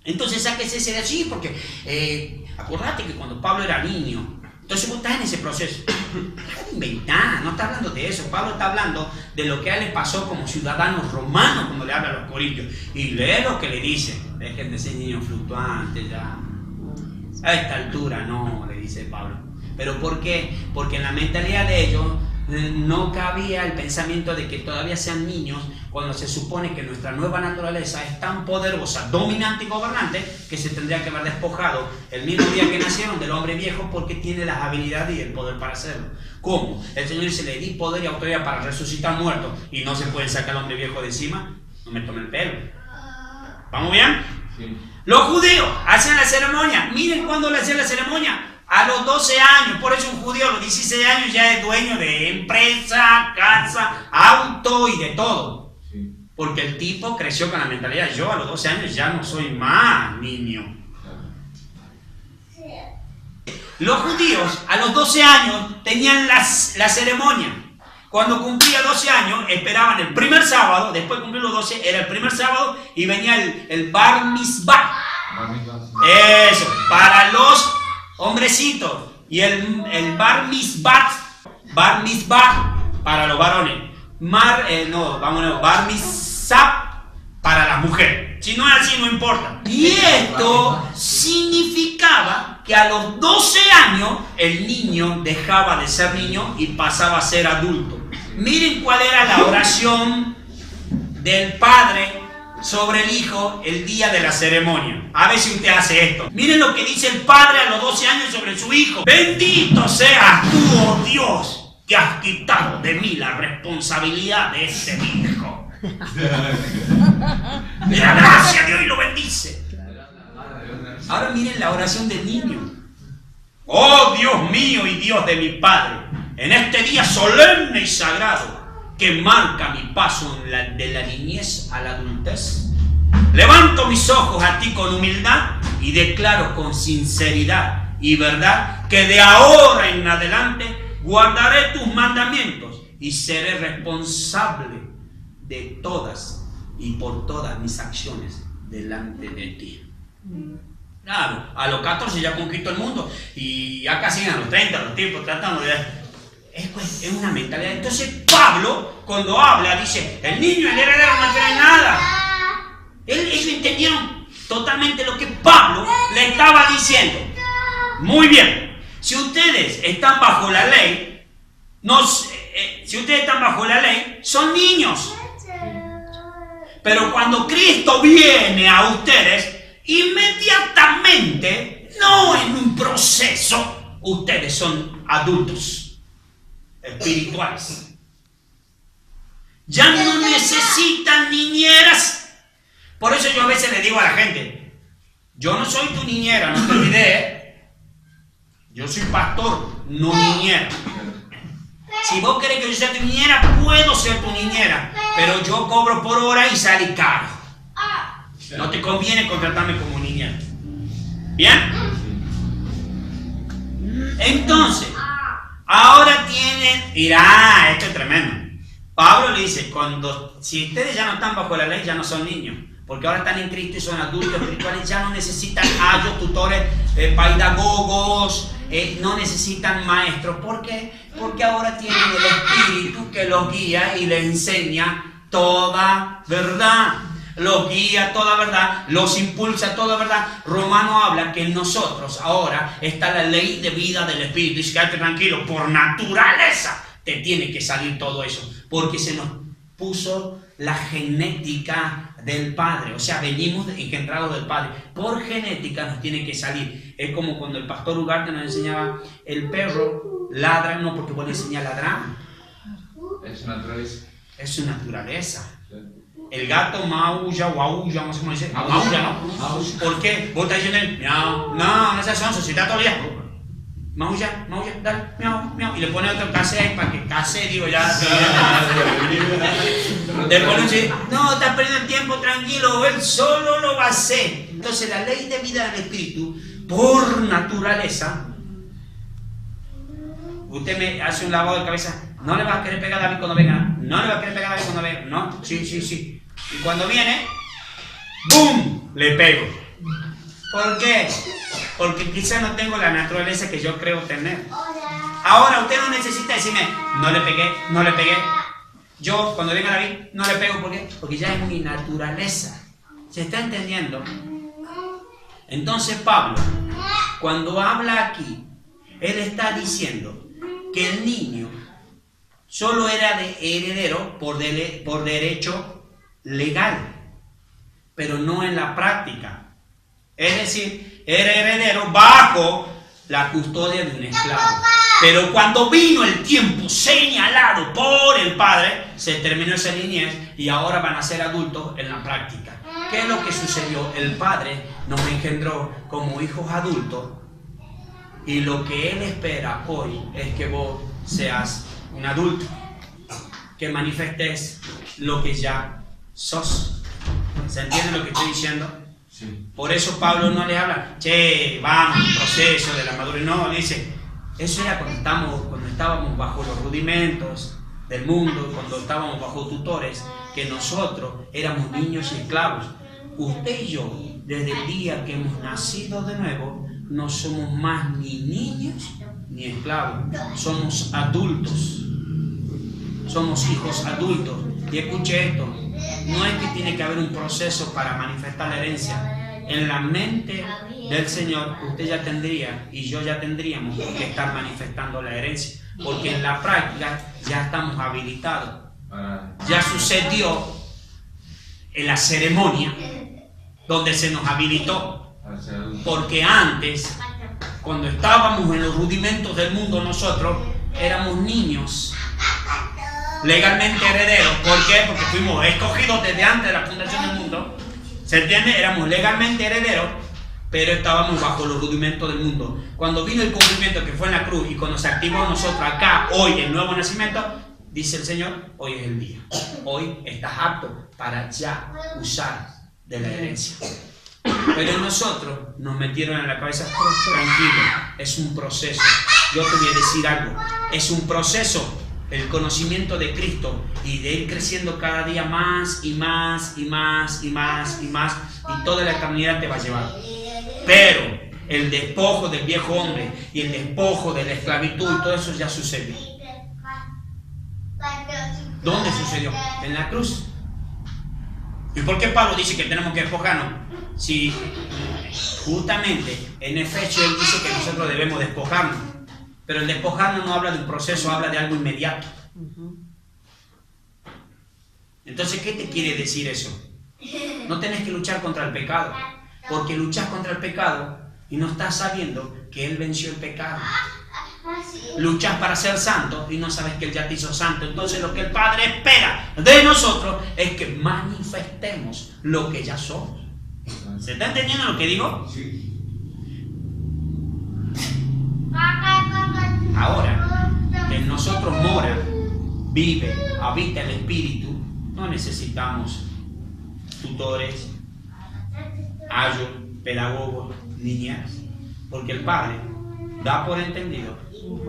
Entonces sáquese ese de allí, porque acordate que cuando Pablo era niño, entonces vos estás en ese proceso. Deja de inventar, no está hablando de eso. Pablo está hablando de lo que a él le pasó como ciudadano romano cuando le habla a los corintios. Y lee lo que le dice. Dejen de ser niños fluctuantes ya. A esta altura no, le dice Pablo. ¿Pero por qué? Porque en la mentalidad de ellos no cabía el pensamiento de que todavía sean niños cuando se supone que nuestra nueva naturaleza es tan poderosa, dominante y gobernante que se tendría que haber despojado el mismo día que nacieron del hombre viejo porque tiene las habilidades y el poder para hacerlo. ¿Cómo? El Señor dice, le di poder y autoridad para resucitar muertos y no se puede sacar al hombre viejo de encima. No me tome el pelo. ¿Vamos bien? Sí. Los judíos hacían la ceremonia. Miren cuándo le hacían la ceremonia. A los 12 años, por eso un judío a los 16 años ya es dueño de empresa, casa, auto y de todo. Sí. Porque el tipo creció con la mentalidad, yo a los 12 años ya no soy más niño. Sí. Los judíos a los 12 años tenían la ceremonia. Cuando cumplía 12 años, esperaban el primer sábado, después de cumplir los 12, era el primer sábado y venía el bar mitzvah. Eso, para los hombrecitos, y el bar mitzvah para los varones, bar mitzvah para las mujeres. Si no es así, no importa. Y esto significaba que a los 12 años el niño dejaba de ser niño y pasaba a ser adulto. Miren cuál era la oración del padre sobre el hijo el día de la ceremonia. A ver si usted hace esto. Miren lo que dice el padre a los 12 años sobre su hijo. Bendito seas tú, oh Dios, que has quitado de mí la responsabilidad de este hijo. De la gracia de Dios y lo bendice. Ahora miren la oración del niño. Oh Dios mío y Dios de mi padre, en este día solemne y sagrado, que marca mi paso de la niñez a la adultez. Levanto mis ojos a ti con humildad y declaro con sinceridad y verdad que de ahora en adelante guardaré tus mandamientos y seré responsable de todas y por todas mis acciones delante de ti. Claro, a los 14 ya conquistó el mundo y ya casi a los 30 los tipos tratando de... Es una mentalidad. Entonces Pablo, cuando habla, dice, el niño, el heredero no tiene nada. Ellos entendieron totalmente lo que Pablo le estaba diciendo. Muy bien, si ustedes están bajo la ley, si ustedes están bajo la ley, son niños. Pero cuando Cristo viene a ustedes, inmediatamente, no en un proceso, ustedes son adultos espirituales. Ya no necesitan niñeras. Por eso yo a veces le digo a la gente, yo no soy tu niñera, no te olvides. Yo soy pastor, no niñera. Si vos querés que yo sea tu niñera, puedo ser tu niñera, pero yo cobro por hora y sale caro. No te conviene contratarme como niñera. ¿Bien? Entonces, ahora tienen... Mirá, esto es tremendo. Pablo le dice, si ustedes ya no están bajo la ley, ya no son niños. Porque ahora están en Cristo y son adultos espirituales, ya no necesitan ayos, tutores, pedagogos, no necesitan maestros. ¿Por qué? Porque ahora tienen el Espíritu que los guía y les enseña toda verdad. Los guía toda verdad, los impulsa toda verdad. Romano habla que en nosotros ahora está la ley de vida del Espíritu. Dice, quédate tranquilo, por naturaleza te tiene que salir todo eso. Porque se nos puso la genética del Padre. O sea, venimos engendrados del Padre. Por genética nos tiene que salir. Es como cuando el pastor Ugarte nos enseñaba, el perro ladra, no porque vos le enseñas a ladrar. Es su naturaleza. Es su naturaleza. El gato maulla o aulla, no sé cómo dice. Maulla, ¿no? ¿Por qué? Vos estás diciendo, miau. No, esas son si está todo el día. Maulla, dale, miau, miau. Y le pone otro case ahí para que case, digo ya. Le pone así, no, estás perdiendo el tiempo, tranquilo, él solo lo va a hacer. Entonces la ley de vida del Espíritu, por naturaleza, usted me hace un lavado de cabeza, no le vas a querer pegar a David cuando venga, no le vas a querer pegar a David cuando venga, no, sí. Y cuando viene, ¡boom!, le pego. ¿Por qué? Porque quizás no tengo la naturaleza que yo creo tener. Ahora usted no necesita decirme, no le pegué. Yo, cuando venga David, no le pego. ¿Por qué? Porque ya es mi naturaleza. ¿Se está entendiendo? Entonces Pablo, cuando habla aquí, él está diciendo que el niño solo era de heredero por derecho legal, pero no en la práctica. Es decir, era heredero bajo la custodia de un esclavo. Pero cuando vino el tiempo señalado por el Padre, se terminó esa niñez y ahora van a ser adultos en la práctica. ¿Qué es lo que sucedió? El Padre nos engendró como hijos adultos y lo que Él espera hoy es que vos seas un adulto, que manifestes lo que ya sos. ¿Se entiende lo que estoy diciendo? Sí. Por eso Pablo no le habla, vamos, un proceso de la madurez. No, le dice, eso era cuando estábamos bajo los rudimentos del mundo, cuando estábamos bajo tutores, que nosotros éramos niños y esclavos. Usted y yo, desde el día que hemos nacido de nuevo, no somos más ni niños ni esclavos, somos adultos, somos hijos adultos. Y escuche esto, no es que tiene que haber un proceso para manifestar la herencia. En la mente del Señor usted ya tendría y yo ya tendríamos que estar manifestando la herencia, porque en la práctica ya estamos habilitados. Ya sucedió en la ceremonia donde se nos habilitó, porque antes, cuando estábamos en los rudimentos del mundo, nosotros éramos niños legalmente herederos. ¿Por qué? Porque fuimos escogidos desde antes de la fundación del mundo. ¿Se entiende? Éramos legalmente herederos, pero estábamos bajo los rudimentos del mundo. Cuando vino el cumplimiento que fue en la cruz y cuando se activó nosotros acá, hoy, el nuevo nacimiento, dice el Señor, hoy es el día. Hoy estás apto para ya usar de la herencia. Pero nosotros nos metieron en la cabeza, tranquilo, es un proceso. Yo te voy a decir algo, es un proceso, el conocimiento de Cristo, y de ir creciendo cada día más y más y más y más y más, y toda la eternidad te va a llevar. Pero el despojo del viejo hombre y el despojo de la esclavitud y todo eso ya sucedió. ¿Dónde sucedió? En la cruz. ¿Y por qué Pablo dice que tenemos que despojarnos? Si justamente en Efesios él dice que nosotros debemos despojarnos, pero el despojarnos no habla de un proceso, habla de algo inmediato. Entonces, ¿qué te quiere decir eso? No tenés que luchar contra el pecado, porque luchas contra el pecado y no estás sabiendo que Él venció el pecado. Luchas para ser santo y no sabes que Él ya te hizo santo. Entonces lo que el Padre espera de nosotros es que manifestemos lo que ya somos. ¿Se está entendiendo lo que digo? Sí. Ahora que en nosotros mora, vive, habita el Espíritu, no necesitamos tutores, ayos, pedagogos, niñas, porque el Padre da por entendido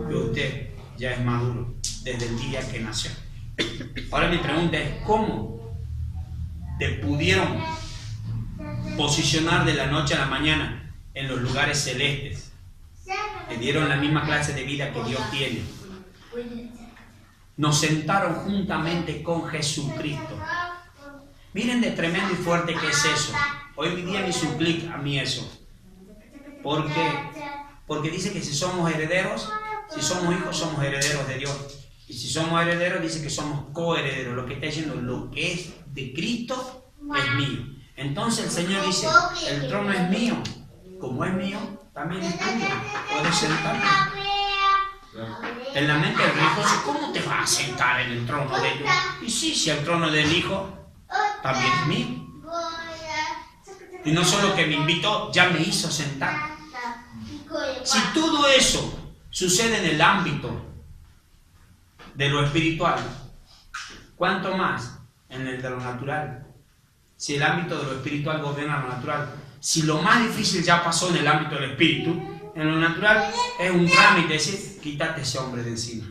que usted ya es maduro desde el día que nació. Ahora mi pregunta es, ¿cómo te pudieron posicionar de la noche a la mañana en los lugares celestes? Te dieron la misma clase de vida que Dios tiene. Nos sentaron juntamente con Jesucristo. Miren de tremendo y fuerte que es eso. Hoy día me suplica a mí eso. ¿Por qué? Porque dice que si somos herederos, si somos hijos, somos herederos de Dios. Y si somos herederos, dice que somos coherederos. Lo que está diciendo, lo que es de Cristo es mío. Entonces el Señor dice, el trono es mío. Como es mío, también es tuyo. Puedes sentarte. En la mente del religioso, ¿cómo te vas a sentar en el trono de Dios? Y sí, si el trono del Hijo también es mío. Y no solo que me invitó, ya me hizo sentar. Si todo eso sucede en el ámbito de lo espiritual, ¿cuánto más en el de lo natural? Si el ámbito de lo espiritual gobierna lo natural, si lo más difícil ya pasó en el ámbito del espíritu, en lo natural es un trámite, decir, quítate ese hombre de encima.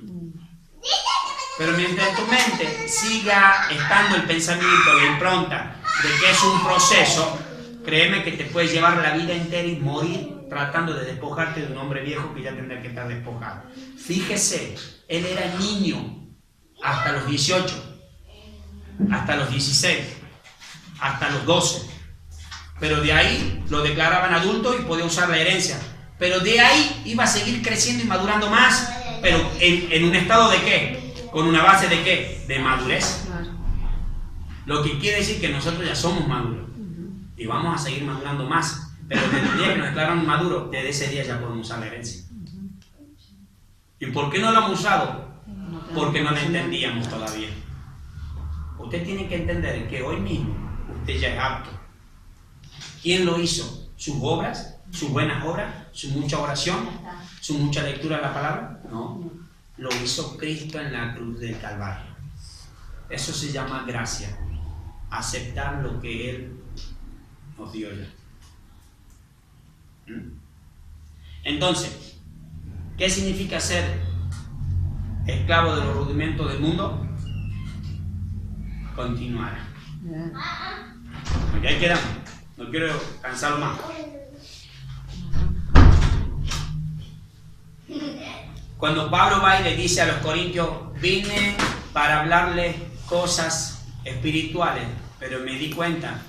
Pero mientras en tu mente siga estando el pensamiento, la impronta de que es un proceso, créeme que te puedes llevar la vida entera y morir tratando de despojarte de un hombre viejo que ya tendrá que estar despojado. Fíjese, él era niño hasta los 18, hasta los 16, hasta los 12. Pero de ahí lo declaraban adulto y podía usar la herencia. Pero de ahí iba a seguir creciendo y madurando más. Pero en un estado de ¿qué? Con una base de ¿qué? De madurez. Lo que quiere decir que nosotros ya somos maduros. Y vamos a seguir madurando más. Pero desde el día que nos declararon maduros, desde ese día ya podemos usar la herencia. ¿Y por qué no lo hemos usado? Porque no la entendíamos todavía. Usted tiene que entender que hoy mismo usted ya es apto. ¿Quién lo hizo? ¿Sus obras? ¿Sus buenas obras? ¿Su mucha oración? ¿Su mucha lectura de la palabra? No. Lo hizo Cristo en la cruz del Calvario. Eso se llama gracia. Aceptar lo que Él nos dio ya. Entonces, ¿qué significa ser esclavo de los rudimentos del mundo? Continuar. Porque ahí quedamos. No quiero cansarlo más. Cuando Pablo va y le dice a los corintios, vine para hablarles cosas espirituales, pero me di cuenta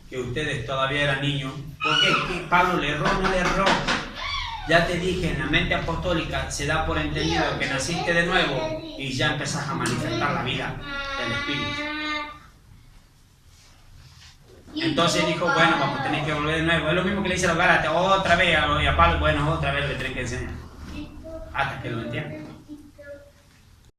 que ustedes todavía eran niños. ¿Por qué? ¿Que Pablo le erró? No le erró. Ya te dije, en la mente apostólica se da por entendido que naciste de nuevo y ya empezás a manifestar la vida del Espíritu. Entonces dijo, bueno, vamos a tener que volver de nuevo. Es lo mismo que le dice a los Gálatas, otra vez a Pablo, bueno, otra vez le tenés que enseñar. Hasta que lo entiendan.